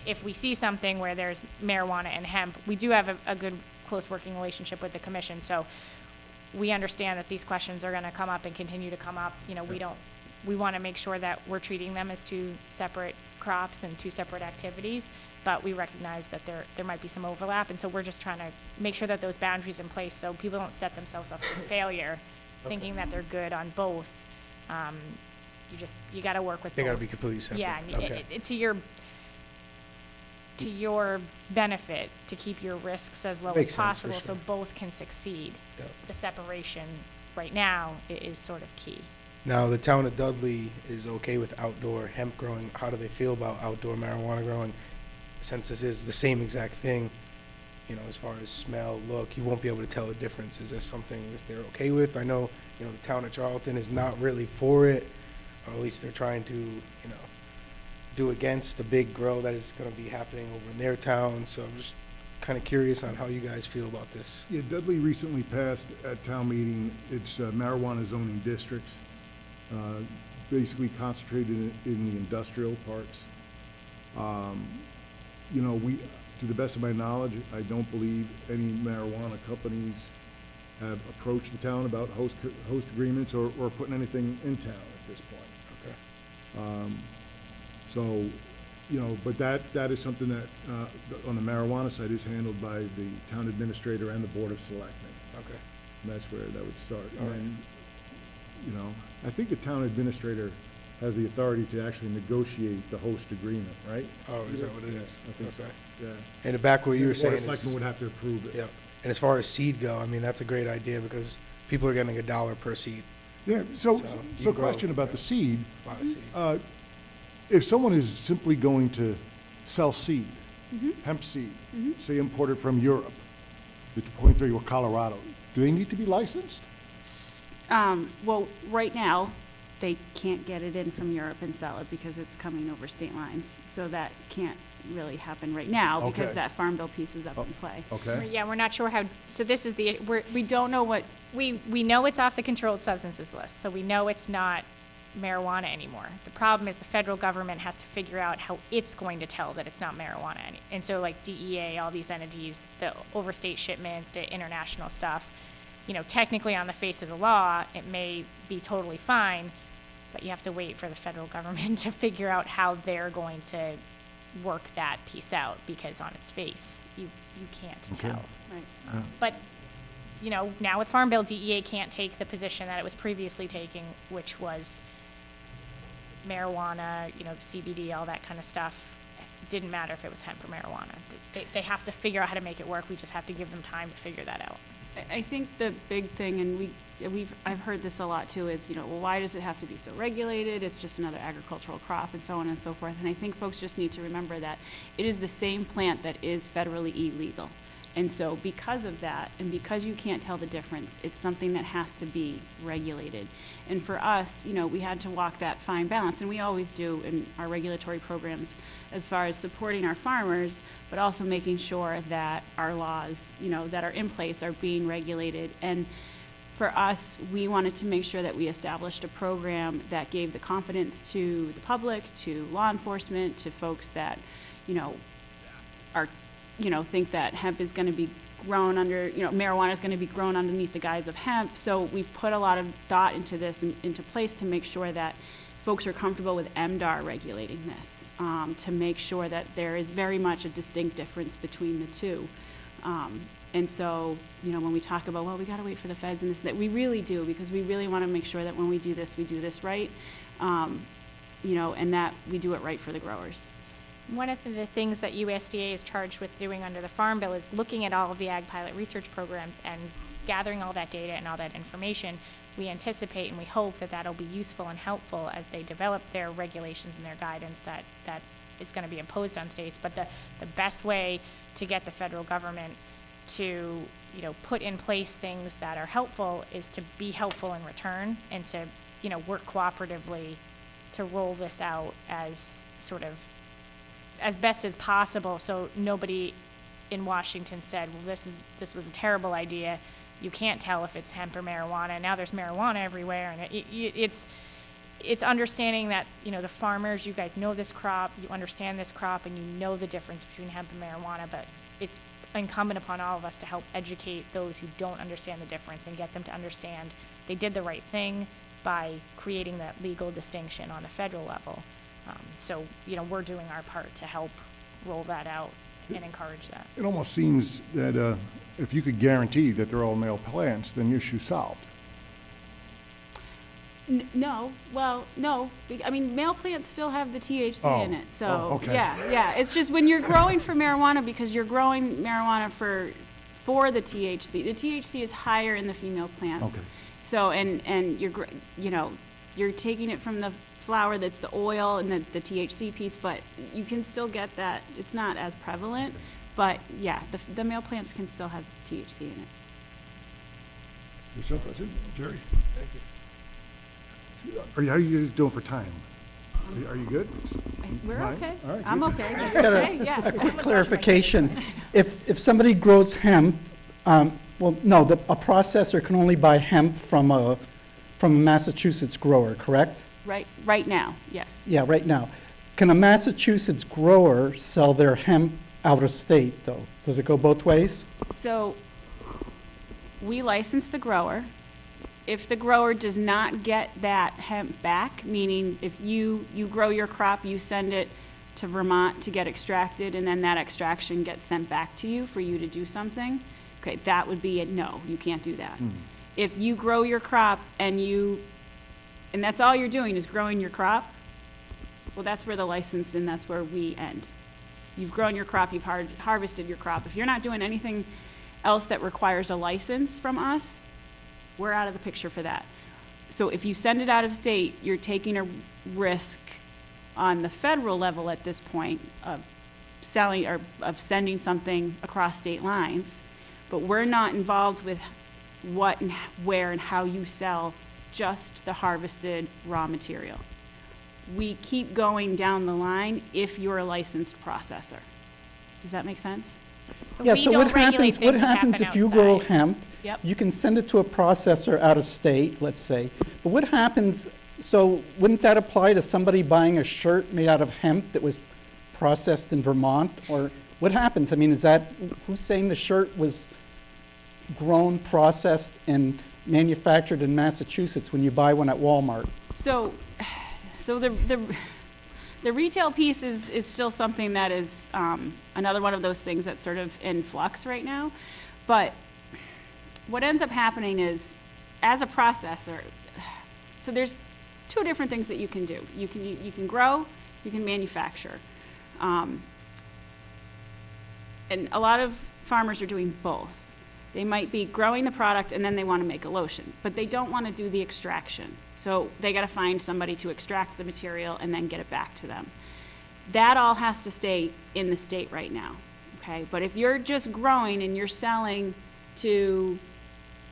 if we see something where there's marijuana and hemp, we do have a good, close working relationship with the commission. So we understand that these questions are going to come up and continue to come up. We want to make sure that we're treating them as two separate crops and two separate activities, but we recognize that there might be some overlap, and so we're just trying to make sure that those boundaries in place so people don't set themselves up for failure thinking that they're good on both. You got to work with They both. got to be completely separate. Yeah, and Okay. to your benefit to keep your risks as low Makes as sense, for possible so sure. both can succeed. Yep. The separation right now is sort of key. Now, the town of Dudley is okay with outdoor hemp growing. How do they feel about outdoor marijuana growing? Since this is the same exact thing, you know, as far as smell, look, you won't be able to tell the difference. Is this something that they're okay with? I know, you know, the town of Charlton is not really for it, or at least they're trying to, you know, do against the big grow that is going to be happening over in their town. So I'm just kind of curious on how you guys feel about this. Yeah, Dudley recently passed at town meeting its marijuana zoning districts, basically concentrated in the industrial parts. You know, to the best of my knowledge, I don't believe any marijuana companies have approached the town about host agreements or putting anything in town at this point. Okay. So, you know, but that is something that, on the marijuana side, is handled by the town administrator and the Board of Selectmen. Okay. And that's where that would start. All right. And, you know, I think the town administrator has the authority to actually negotiate the host agreement, right? Oh, is that what it is? I think so, Okay. yeah. And back what you were The Board saying of Selectmen is, would have to approve it. yeah. And as far as seed go, I mean, that's a great idea because people are getting $1 per seed. Yeah, so So you grow, question about yeah. the seed. A lot of seed. If someone is simply going to sell seed, hemp seed, say imported from Europe, the 2.3 or Colorado, do they need to be licensed? Well, right now, they can't get it in from Europe and sell it because it's coming over state lines. So that can't really happen right now because Okay. that farm bill piece is up in play. Okay. Yeah, we're not sure how, so this is we don't know what, we know it's off the controlled substances list, so we know it's not marijuana anymore. The problem is the federal government has to figure out how it's going to tell that it's not marijuana. And so like DEA, all these entities, the overstate shipment, the international stuff, you know, technically on the face of the law, it may be totally fine, but you have to wait for the federal government to figure out how they're going to work that piece out, because on its face, you can't tell. Right. But, you know, now with Farm Bill, DEA can't take the position that it was previously taking, which was marijuana, you know, the CBD, all that kind of stuff. It didn't matter if it was hemp or marijuana. They have to figure out how to make it work. We just have to give them time to figure that out. I think the big thing, and I've heard this a lot too, is, you know, well, why does it have to be so regulated? It's just another agricultural crop and so on and so forth. And I think folks just need to remember that it is the same plant that is federally illegal. And so because of that, and because you can't tell the difference, it's something that has to be regulated. And for us, you know, we had to walk that fine balance, and we always do in our regulatory programs, as far as supporting our farmers, but also making sure that our laws, you know, that are in place are being regulated. And for us, we wanted to make sure that we established a program that gave the confidence to the public, to law enforcement, to folks that, you know, are, you know, think that hemp is going to be grown under, you know, marijuana is going to be grown underneath the guise of hemp. So we've put a lot of thought into this and into place to make sure that folks are comfortable with MDR regulating this, to make sure that there is very much a distinct difference between the two. And so, you know, when we talk about, well, we got to wait for the feds and this, that we really do, because we really want to make sure that when we do this right, you know, and that we do it right for the growers. One of the things that USDA is charged with doing under the Farm Bill is looking at all of the ag pilot research programs and gathering all that data and all that information. We anticipate and we hope that that'll be useful and helpful as they develop their regulations and their guidance that is going to be imposed on states. But the best way to get the federal government to, you know, put in place things that are helpful is to be helpful in return and to, you know, work cooperatively to roll this out as sort of as best as possible, so nobody in Washington said, well, this was a terrible idea. You can't tell if it's hemp or marijuana. Now there's marijuana everywhere, and it's understanding that, you know, the farmers, you guys know this crop, you understand this crop, and you know the difference between hemp and marijuana, but it's incumbent upon all of us to help educate those who don't understand the difference and get them to understand they did the right thing by creating that legal distinction on the federal level. So, you know, we're doing our part to help roll that out and encourage that. It almost seems that if you could guarantee that they're all male plants, then the issue's solved. No, well, no, I mean, male plants still have the THC in Oh, it, so, oh, okay. yeah. It's just when you're growing for marijuana, because you're growing marijuana for the THC is higher in the female plants. Okay. So, and you're taking it from the flower that's the oil and the THC piece, but you can still get that. It's not as prevalent, but yeah, the male plants can still have THC in it. Yourself, that's it, Jerry? Thank you. How are you guys doing for time? Are you good? We're Fine? okay. All right, I'm good. okay. Just That's got okay, yeah. a quick clarification. If somebody grows hemp, a processor can only buy hemp from a Massachusetts grower, correct? Right now, yes. Yeah, right now. Can a Massachusetts grower sell their hemp out of state, though? Does it go both ways? So we license the grower. If the grower does not get that hemp back, meaning if you grow your crop, you send it to Vermont to get extracted, and then that extraction gets sent back to you for you to do something, okay, that would be a no, you can't do that. If you grow your crop and that's all you're doing is growing your crop, well, that's where the license and that's where we end. You've grown your crop, you've harvested your crop. If you're not doing anything else that requires a license from us, we're out of the picture for that. So if you send it out of state, you're taking a risk on the federal level at this point of selling or of sending something across state lines, but we're not involved with what and where and how you sell just the harvested raw material. We keep going down the line if you're a licensed processor. Does that make sense? Yeah, we so don't what regulate happens things that happen if you grow outside. hemp? Yep. You can send it to a processor out of state, let's say. But what happens, so wouldn't that apply to somebody buying a shirt made out of hemp that was processed in Vermont? Or what happens? I mean, who's saying the shirt was grown, processed, and manufactured in Massachusetts when you buy one at Walmart? So the retail piece is still something that is another one of those things that's sort of in flux right now. But what ends up happening is, as a processor, so there's two different things that you can do. You can grow, you can manufacture. And a lot of farmers are doing both. They might be growing the product and then they want to make a lotion, but they don't want to do the extraction. So they got to find somebody to extract the material and then get it back to them. That all has to stay in the state right now, okay? But if you're just growing and you're selling to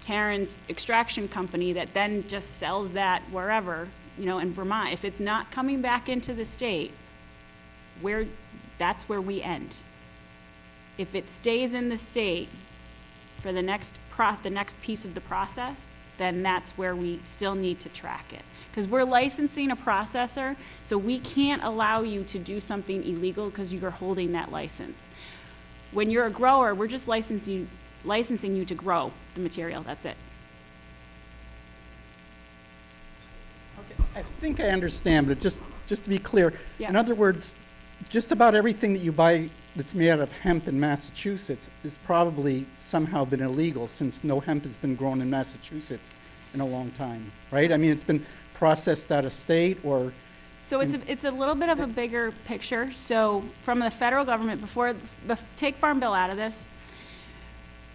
Taryn's extraction company that then just sells that wherever, in Vermont, if it's not coming back into the state, that's where we end. If it stays in the state for the next piece of the process, then that's where we still need to track it. Because we're licensing a processor, so we can't allow you to do something illegal because you're holding that license. When you're a grower, we're just licensing you to grow the material, that's it. Okay, I think I understand, but just to be clear, Yeah. in other words, just about everything that you buy that's made out of hemp in Massachusetts has probably somehow been illegal, since no hemp has been grown in Massachusetts in a long time, right? I mean, it's been processed out of state, or... So it's a little bit of a bigger picture. So from the federal government, take Farm Bill out of this,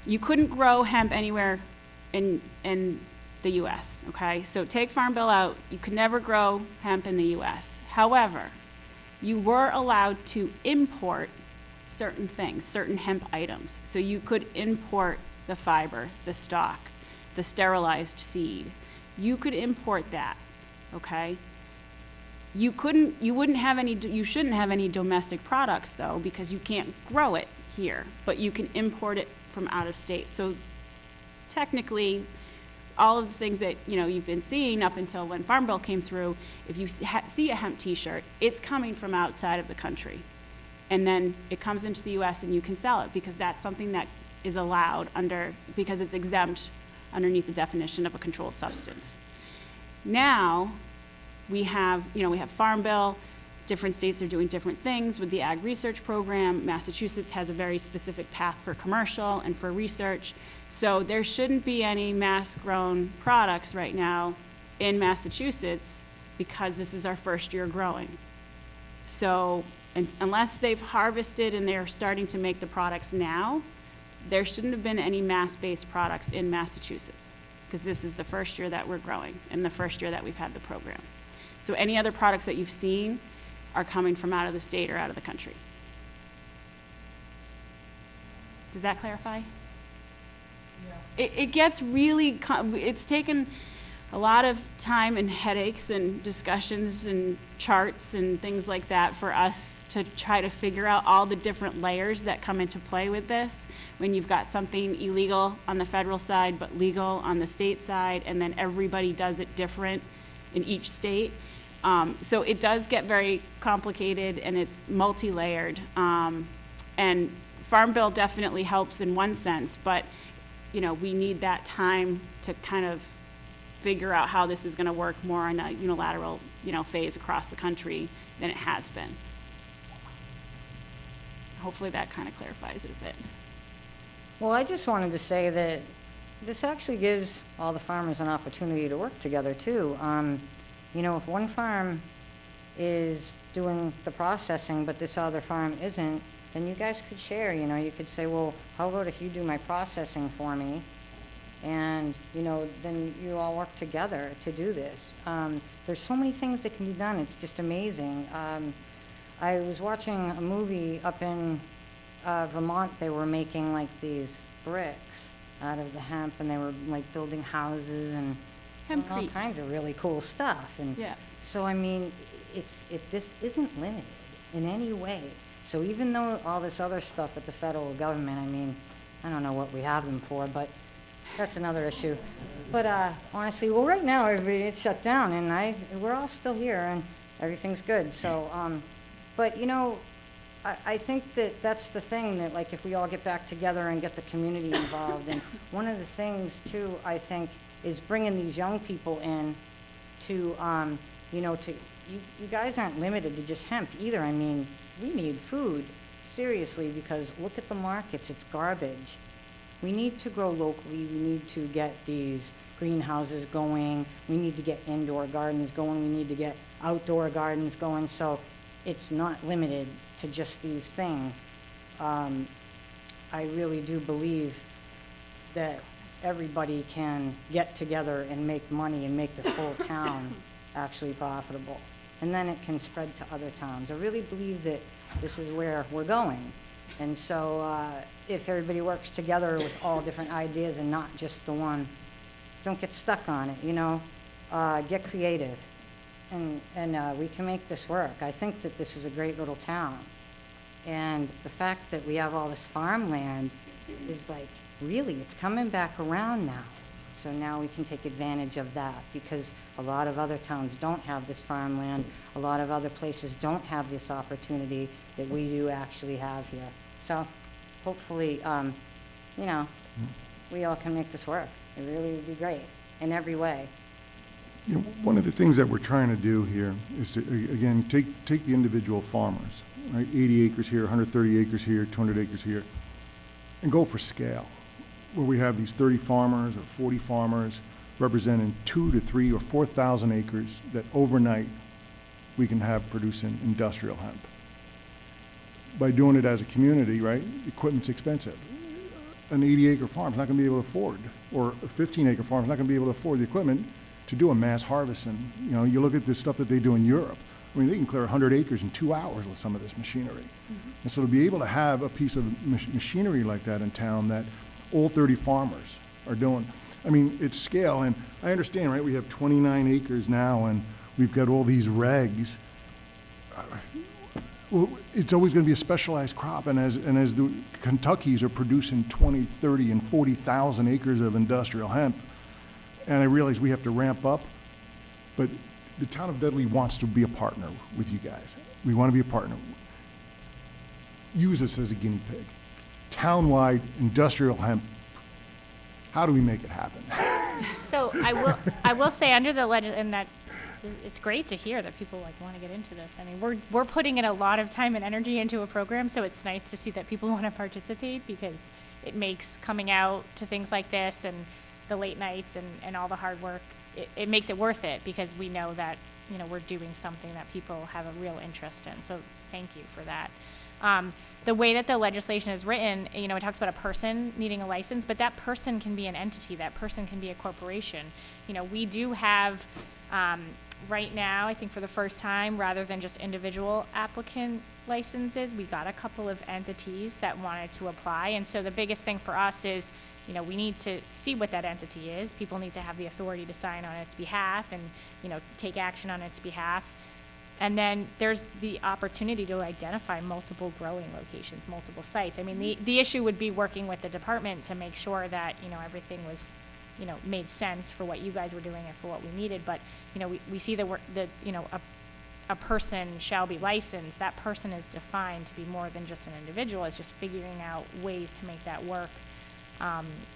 you couldn't grow hemp anywhere in the U.S., okay? So take Farm Bill out, you could never grow hemp in the U.S. However, you were allowed to import certain things, certain hemp items. So you could import the fiber, the stalk, the sterilized seed. You could import that, okay? You shouldn't have any domestic products though, because you can't grow it here, but you can import it from out of state. So technically, all of the things that you've been seeing up until when Farm Bill came through, if you see a hemp t-shirt, it's coming from outside of the country. And then it comes into the US and you can sell it, because that's something that is allowed because it's exempt underneath the definition of a controlled substance. Now, we have Farm Bill, different states are doing different things with the Ag Research Program. Massachusetts has a very specific path for commercial and for research. So there shouldn't be any mass-grown products right now in Massachusetts because this is our first year growing. So unless they've harvested and they're starting to make the products now, there shouldn't have been any mass-based products in Massachusetts because this is the first year that we're growing and the first year that we've had the program. So any other products that you've seen are coming from out of the state or out of the country. Does that clarify? Yeah. It gets really, it's taken a lot of time and headaches and discussions and charts and things like that for us to try to figure out all the different layers that come into play with this when you've got something illegal on the federal side but legal on the state side, and then everybody does it different in each state. So it does get very complicated and it's multi-layered. And Farm Bill definitely helps in one sense, but you know, we need that time to kind of figure out how this is going to work more on a unilateral, phase across the country than it has been. Hopefully that kind of clarifies it a bit. Well, I just wanted to say that this actually gives all the farmers an opportunity to work together too. If one farm is doing the processing, but this other farm isn't, then you guys could share, you could say, well, how about if you do my processing for me? And, then you all work together to do this. There's so many things that can be done. It's just amazing. I was watching a movie up in Vermont. They were making like these bricks out of the hemp, and they were like building houses and all kinds of really cool stuff. And yeah. So, I mean, this isn't limited in any way. So even though all this other stuff at the federal government, I mean, I don't know what we have them for, but that's another issue. But honestly, well, right now, everybody, it's shut down, and we're all still here, and everything's good. So, but, I think that's the thing that, like, if we all get back together and get the community involved, and one of the things, too, I think, is bringing these young people in to, you guys aren't limited to just hemp either. I mean, we need food, seriously, because look at the markets, it's garbage. We need to grow locally, we need to get these greenhouses going, we need to get indoor gardens going, we need to get outdoor gardens going, so it's not limited to just these things. I really do believe that everybody can get together and make money and make this whole town actually profitable. And then it can spread to other towns. I really believe that this is where we're going. And so if everybody works together with all different ideas and not just the one, don't get stuck on it, get creative. And we can make this work. I think that this is a great little town. And the fact that we have all this farmland is like, really, it's coming back around now. So now we can take advantage of that because a lot of other towns don't have this farmland. A lot of other places don't have this opportunity that we do actually have here. So hopefully, we all can make this work. It really would be great in every way. One of the things that we're trying to do here is to, again, take the individual farmers, right? 80 acres here, 130 acres here, 200 acres here, and go for scale, where we have these 30 farmers or 40 farmers representing 2,000 to 3,000 or 4,000 acres that overnight we can have producing industrial hemp. By doing it as a community, right, equipment's expensive. An 80-acre farm's not going to be able to afford, or a 15-acre farm's not going to be able to afford the equipment to do a mass harvesting. You look at the stuff that they do in Europe. I mean, they can clear 100 acres in 2 hours with some of this machinery. Mm-hmm. And so to be able to have a piece of machinery like that in town that all 30 farmers are doing, I mean, it's scale. And I understand, right, we have 29 acres now and we've got all these regs. Well, it's always going to be a specialized crop, and as the Kentuckys are producing 20, 30, and 40,000 acres of industrial hemp, and I realize we have to ramp up, but the town of Dudley wants to be a partner with you guys. We want to be a partner. Use us as a guinea pig. Townwide industrial hemp. How do we make it happen? So I will say under the and that it's great to hear that people want to get into this. I mean, we're putting in a lot of time and energy into a program, so it's nice to see that people want to participate because it makes coming out to things like this and the late nights and all the hard work it makes it worth it because we know that, you know, we're doing something that people have a real interest in. So thank you for that. The way that the legislation is written, you know, it talks about a person needing a license, but that person can be an entity. That person can be a corporation. You know, we do have, right now, I think for the first time, rather than just individual applicant licenses, we got a couple of entities that wanted to apply. And so the biggest thing for us is, you know, we need to see what that entity is. People need to have the authority to sign on its behalf and, you know, take action on its behalf. And then there's the opportunity to identify multiple growing locations, multiple sites. I mean, the issue would be working with the department to make sure that, you know, everything was, you know, made sense for what you guys were doing and for what we needed. But, you know, we see the work that, you know, a person shall be licensed. That person is defined to be more than just an individual. It's just figuring out ways to make that work.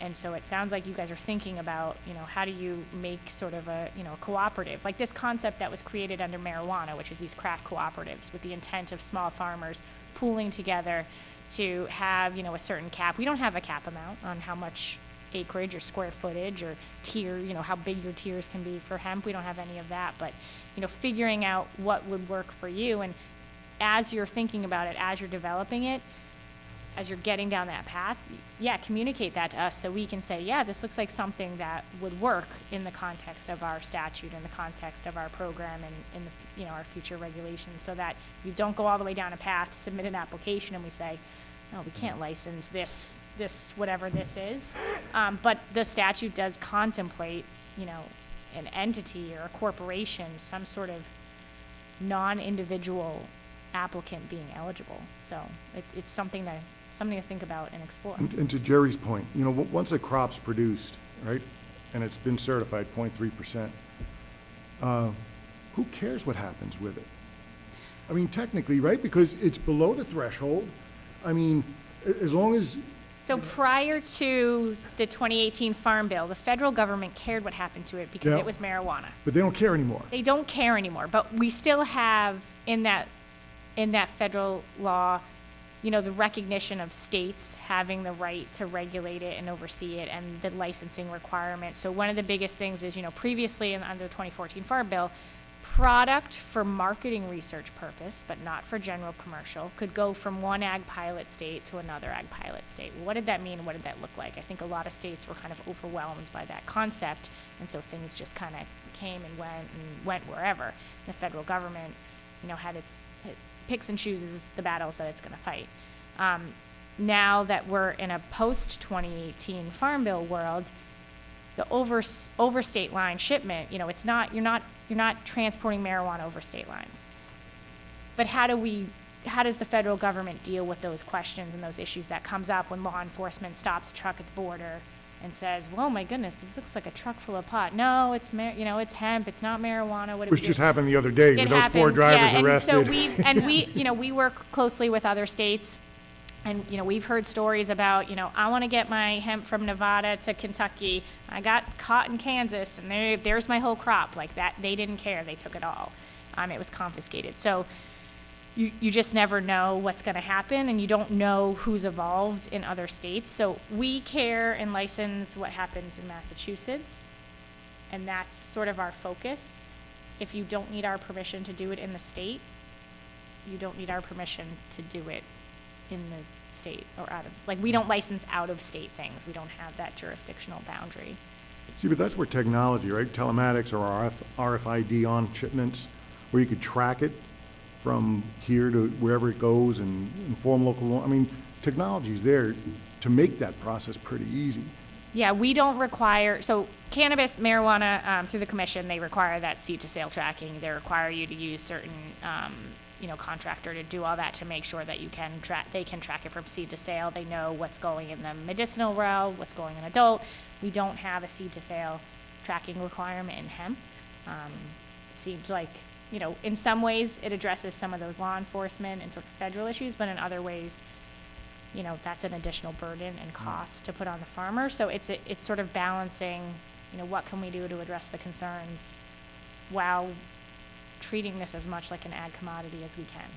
And so it sounds like you guys are thinking about, you know, how do you make sort of a, you know, a cooperative, like this concept that was created under marijuana, which is these craft cooperatives with the intent of small farmers pooling together to have, you know, a certain cap. We don't have a cap amount on how much acreage or square footage or tier, you know, how big your tiers can be for hemp. We don't have any of that, but, you know, figuring out what would work for you. And as you're thinking about it, as you're developing it, as you're getting down that path, yeah, communicate that to us so we can say, yeah, this looks like something that would work in the context of our statute, in the context of our program, and in the, you know, our future regulations, so that you don't go all the way down a path, submit an application, and we say, no, we can't license this whatever this is. But the statute does contemplate, you know, an entity or a corporation, some sort of non-individual applicant being eligible. So it's something to think about and explore. And to Jerry's point, you know, once a crop's produced, right, and it's been certified 0.3%, who cares what happens with it? I mean, technically, right, because it's below the threshold. I mean, as long as... So prior to the 2018 Farm Bill, the federal government cared what happened to it because it was marijuana. But they don't care anymore. They don't care anymore, but we still have in that federal law, you know, the recognition of states having the right to regulate it and oversee it, and the licensing requirements. So one of the biggest things is, you know, previously under the 2014 Farm Bill, product for marketing research purpose, but not for general commercial, could go from one ag pilot state to another ag pilot state. What did that mean? What did that look like? I think a lot of states were kind of overwhelmed by that concept, and so things just kind of came and went wherever. The federal government, you know, had it picks and chooses the battles that it's going to fight. Now that we're in a post-2018 Farm Bill world, the overstate line shipment, you know, it's not, you're not transporting marijuana over state lines. But how does the federal government deal with those questions and those issues that comes up when law enforcement stops a truck at the border and says, well, my goodness, this looks like a truck full of pot. No, it's it's hemp, it's not marijuana. What do Which we do? just happened the other day with those 4 drivers arrested. And so we work closely with other states. And, you know, we've heard stories about, you know, I want to get my hemp from Nevada to Kentucky. I got caught in Kansas, and there's my whole crop. Like that, they didn't care. They took it all. It was confiscated. So you just never know what's going to happen, and you don't know who's evolved in other states. So we care and license what happens in Massachusetts, and that's sort of our focus. If you don't need our permission to do it in the state, you don't need our permission to do it in the state or we don't license out of state things. We don't have that jurisdictional boundary. See, but that's where technology, right? Telematics or RFID on shipments, where you could track it from here to wherever it goes and inform local law. I mean, technology's there to make that process pretty easy. Yeah, we don't require, so cannabis, marijuana, through the commission, they require that seed to sale tracking. They require you to use certain, contractor to do all that to make sure that they can track it from seed to sale. They know what's going in the medicinal realm, what's going in adult. We don't have a seed to sale tracking requirement in hemp. It seems like, you know, in some ways it addresses some of those law enforcement and sort of federal issues, but in other ways, you know, that's an additional burden and cost to put on the farmer. So it's sort of balancing, you know, what can we do to address the concerns while treating this as much like an ag commodity as we can.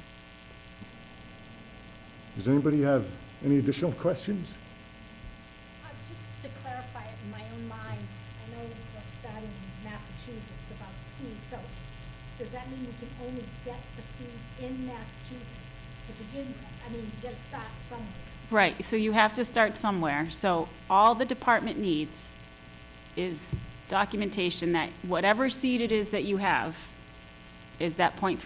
Does anybody have any additional questions? Just to clarify it in my own mind, I know we're starting in Massachusetts. seed, so does that mean we can only get the seed in Massachusetts to begin with? I mean, you gotta start somewhere. Right, so you have to start somewhere. So all the department needs is documentation that whatever seed it is that you have is that 0.3%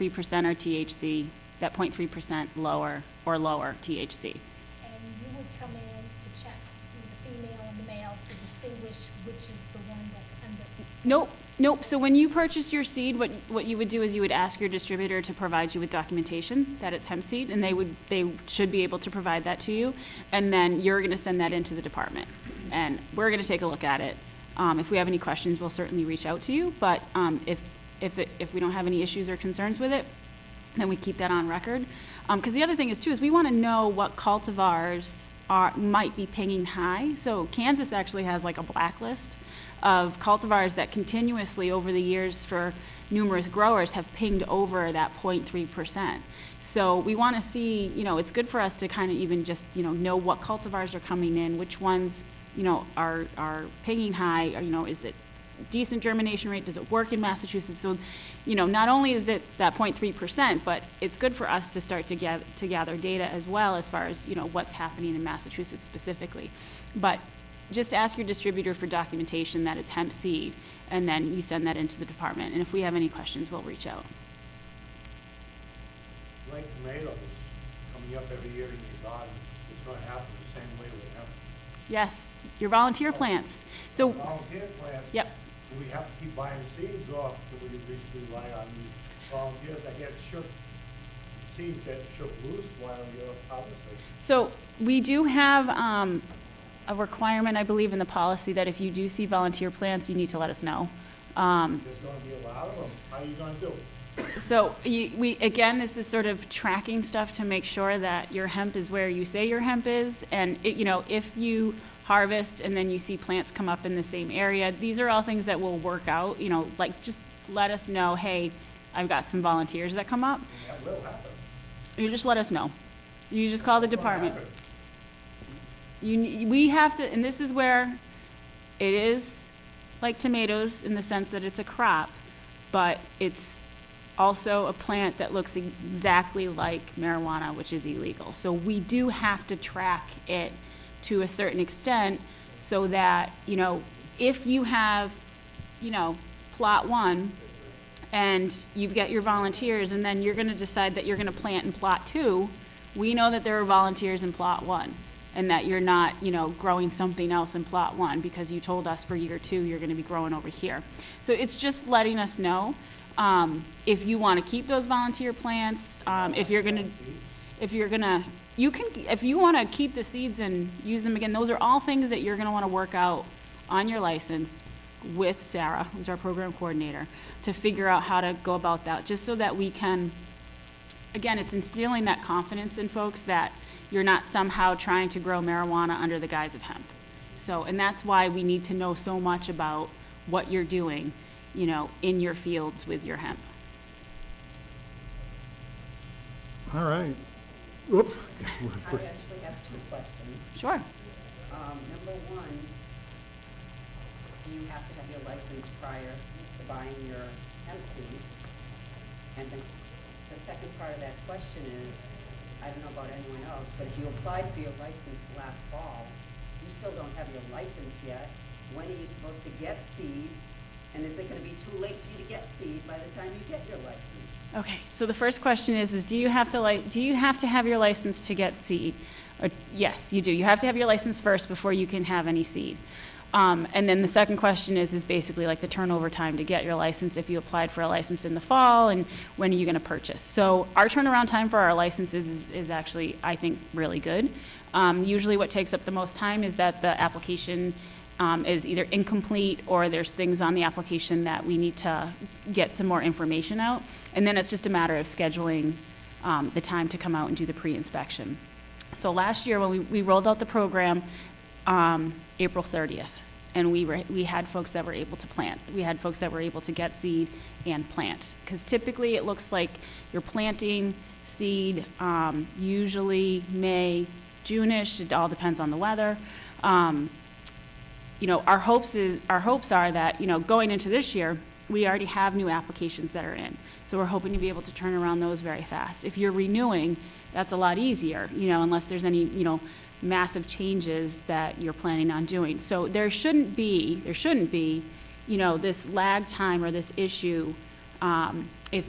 or THC, that 0.3% lower or lower THC. And you would come in to check to see the female and the males to distinguish which is the one that's under. Nope. So when you purchase your seed, what you would do is you would ask your distributor to provide you with documentation that it's hemp seed, and they should be able to provide that to you, and then you're going to send that into the department, and we're going to take a look at it. If we have any questions, we'll certainly reach out to you. But if we don't have any issues or concerns with it, then we keep that on record. Because the other thing is we want to know what cultivars might be pinging high. So Kansas actually has like a blacklist of cultivars that continuously over the years for numerous growers have pinged over that 0.3%. So we want to see, it's good for us to kind of even just, know what cultivars are coming in, which ones, are pinging high, or, is it decent germination rate? Does it work in Massachusetts? So, not only is it that 0.3%, but it's good for us to start to gather data as well as far as, what's happening in Massachusetts specifically. But just ask your distributor for documentation that it's hemp seed, and then you send that into the department. And if we have any questions, we'll reach out. Like tomatoes coming up every year in your garden, it's going to happen the same way with hemp. Yes, your volunteer plants. So, Volunteer plants. Yep. Do we have to keep buying seeds, or do we rely on these volunteers that get shook, seeds get shook loose while you're harvesting? So we do have a requirement, I believe, in the policy that if you do see volunteer plants, you need to let us know. There's going to be a lot of them. How are you going to do it? So again, this is sort of tracking stuff to make sure that your hemp is where you say your hemp is. And, if you harvest and then you see plants come up in the same area, these are all things that will work out, like just let us know, hey, I've got some volunteers that come up. And that will happen. You just let us know. You just call the department. We have to, and this is where it is like tomatoes in the sense that it's a crop, but it's also a plant that looks exactly like marijuana, which is illegal. So we do have to track it to a certain extent so that, if you have, plot 1 and you've got your volunteers and then you're going to decide that you're going to plant in plot 2, we know that there are volunteers in plot 1. And that you're not, growing something else in plot 1 because you told us for year 2 you're going to be growing over here. So it's just letting us know if you want to keep those volunteer plants. If you want to keep the seeds and use them again, those are all things that you're going to want to work out on your license with Sarah, who's our program coordinator, to figure out how to go about that, just so that we can. Again, it's instilling that confidence in folks that you're not somehow trying to grow marijuana under the guise of hemp. So, and that's why we need to know so much about what you're doing, in your fields with your hemp. All right. Oops. I actually have 2 questions. Sure. Number 1, do you have to have your license prior to buying your hemp seeds? And then the second part of that question is, I don't know about anyone else, but if you applied for your license last fall, you still don't have your license yet. When are you supposed to get seed? And is it going to be too late for you to get seed by the time you get your license? Okay, so the first question is do you have to have your license to get seed? Or, yes, you do. You have to have your license first before you can have any seed. And then the second question is basically like the turnover time to get your license if you applied for a license in the fall, and when are you going to purchase? So our turnaround time for our licenses is actually, I think, really good. Usually what takes up the most time is that the application is either incomplete or there's things on the application that we need to get some more information out. And then it's just a matter of scheduling the time to come out and do the pre-inspection. So last year when we rolled out the program, April 30th, and we had folks that were able to plant. We had folks that were able to get seed and plant. Because typically it looks like you're planting seed usually May, June-ish. It all depends on the weather. Our hopes are that, going into this year, we already have new applications that are in. So we're hoping to be able to turn around those very fast. If you're renewing, that's a lot easier, unless there's any, massive changes that you're planning on doing. So there shouldn't be, this lag time or this issue, if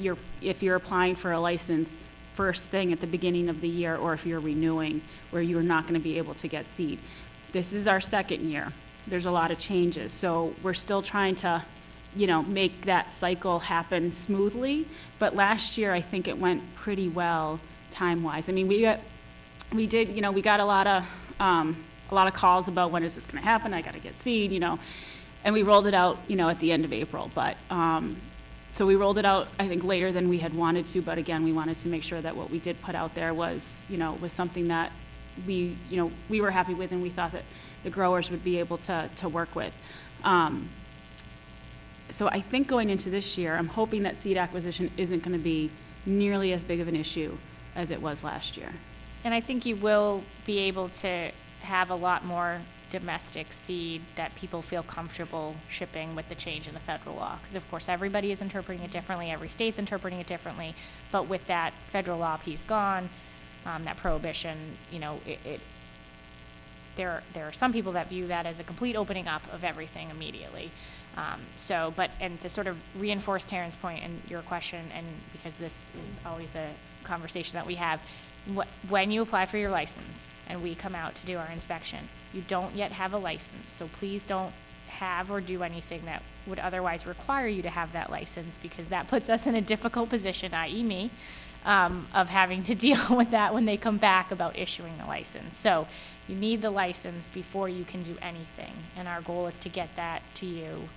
you're applying for a license first thing at the beginning of the year, or if you're renewing, where you're not gonna be able to get seed. This is our second year. There's a lot of changes. So we're still trying to, make that cycle happen smoothly. But last year, I think it went pretty well time-wise. I mean, we got a lot of calls about when is this going to happen? I got to get seed, and we rolled it out, at the end of April. But so we rolled it out, I think, later than we had wanted to. But again, we wanted to make sure that what we did put out there was, was something that we were happy with, and we thought that the growers would be able to work with. So I think going into this year, I'm hoping that seed acquisition isn't going to be nearly as big of an issue as it was last year. And I think you will be able to have a lot more domestic seed that people feel comfortable shipping with the change in the federal law. Because of course everybody is interpreting it differently, every state's interpreting it differently, but with that federal law piece gone, that prohibition, there are some people that view that as a complete opening up of everything immediately. And to sort of reinforce Taryn's point and your question, and because this is always a conversation that we have, when you apply for your license and we come out to do our inspection, you don't yet have a license. So please don't have or do anything that would otherwise require you to have that license, because that puts us in a difficult position, i.e. me, of having to deal with that when they come back about issuing the license. So you need the license before you can do anything. And our goal is to get that to you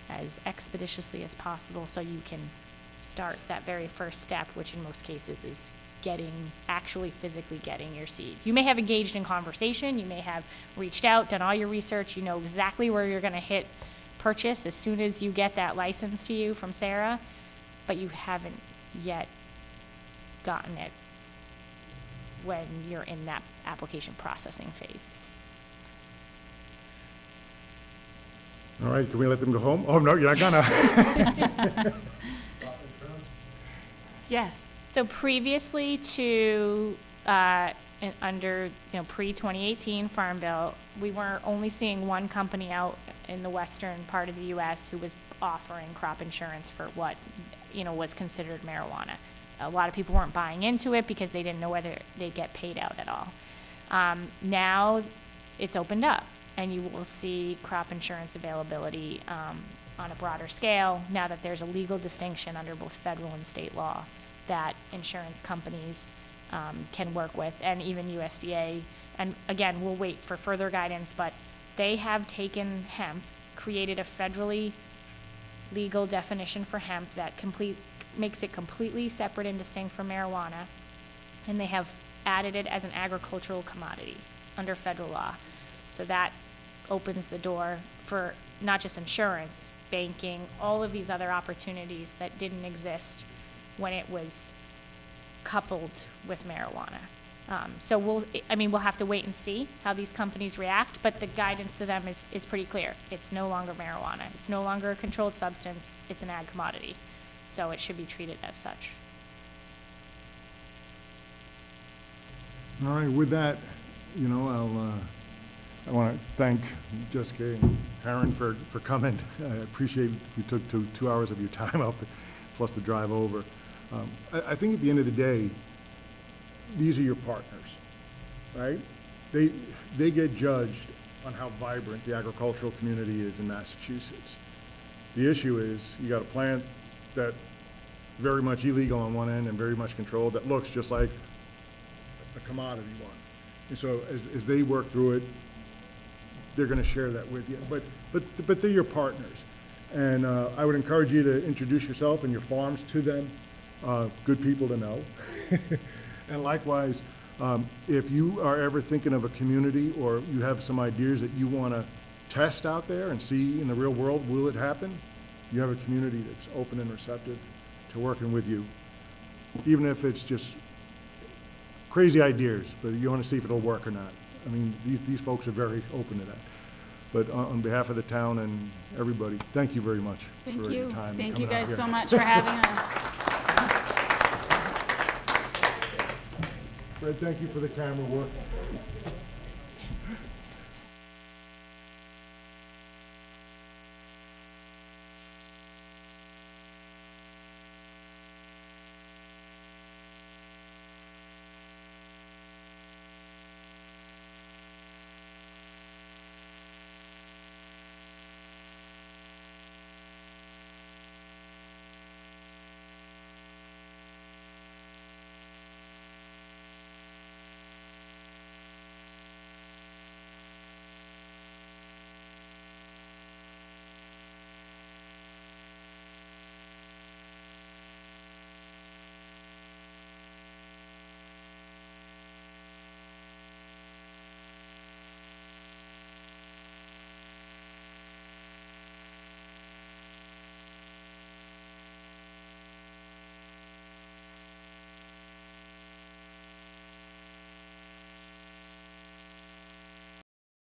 as expeditiously as possible so you can start that very first step, which in most cases is actually physically getting your seed. You may have engaged in conversation, you may have reached out, done all your research, you know exactly where you're gonna hit purchase as soon as you get that license to you from Sarah, but you haven't yet gotten it when you're in that application processing phase. All right, can we let them go home? Oh, no, you're not gonna. Yes. So previously to under pre-2018 Farm Bill, we were only seeing one company out in the western part of the U.S. who was offering crop insurance for what was considered marijuana. A lot of people weren't buying into it because they didn't know whether they'd get paid out at all. Now it's opened up, and you will see crop insurance availability on a broader scale now that there's a legal distinction under both federal and state law that insurance companies can work with, and even USDA. And again, we'll wait for further guidance, but they have taken hemp, created a federally legal definition for hemp that makes it completely separate and distinct from marijuana, and they have added it as an agricultural commodity under federal law. So that opens the door for not just insurance, banking, all of these other opportunities that didn't exist when it was coupled with marijuana. So we'll have to wait and see how these companies react, but the guidance to them is pretty clear. It's no longer marijuana. It's no longer a controlled substance. It's an ag commodity. So it should be treated as such. All right, with that, I want to thank Jessica and Karen for coming. I appreciate we took 2 hours of your time up, plus the drive over. I think at the end of the day, these are your partners, right? They get judged on how vibrant the agricultural community is in Massachusetts. The issue is you got a plant that very much illegal on one end and very much controlled that looks just like a commodity one. And so as they work through it, they're going to share that with you. But they're your partners. And I would encourage you to introduce yourself and your farms to them. Good people to know. And likewise, if you are ever thinking of a community or you have some ideas that you want to test out there and see in the real world, will it happen? You have a community that's open and receptive to working with you, even if it's just crazy ideas, but you want to see if it'll work or not. I mean, these folks are very open to that. But on behalf of the town and everybody, thank you very much Thank for your you. time. and Thank you coming out guys here. so much for having us. Fred, thank you for the camera work.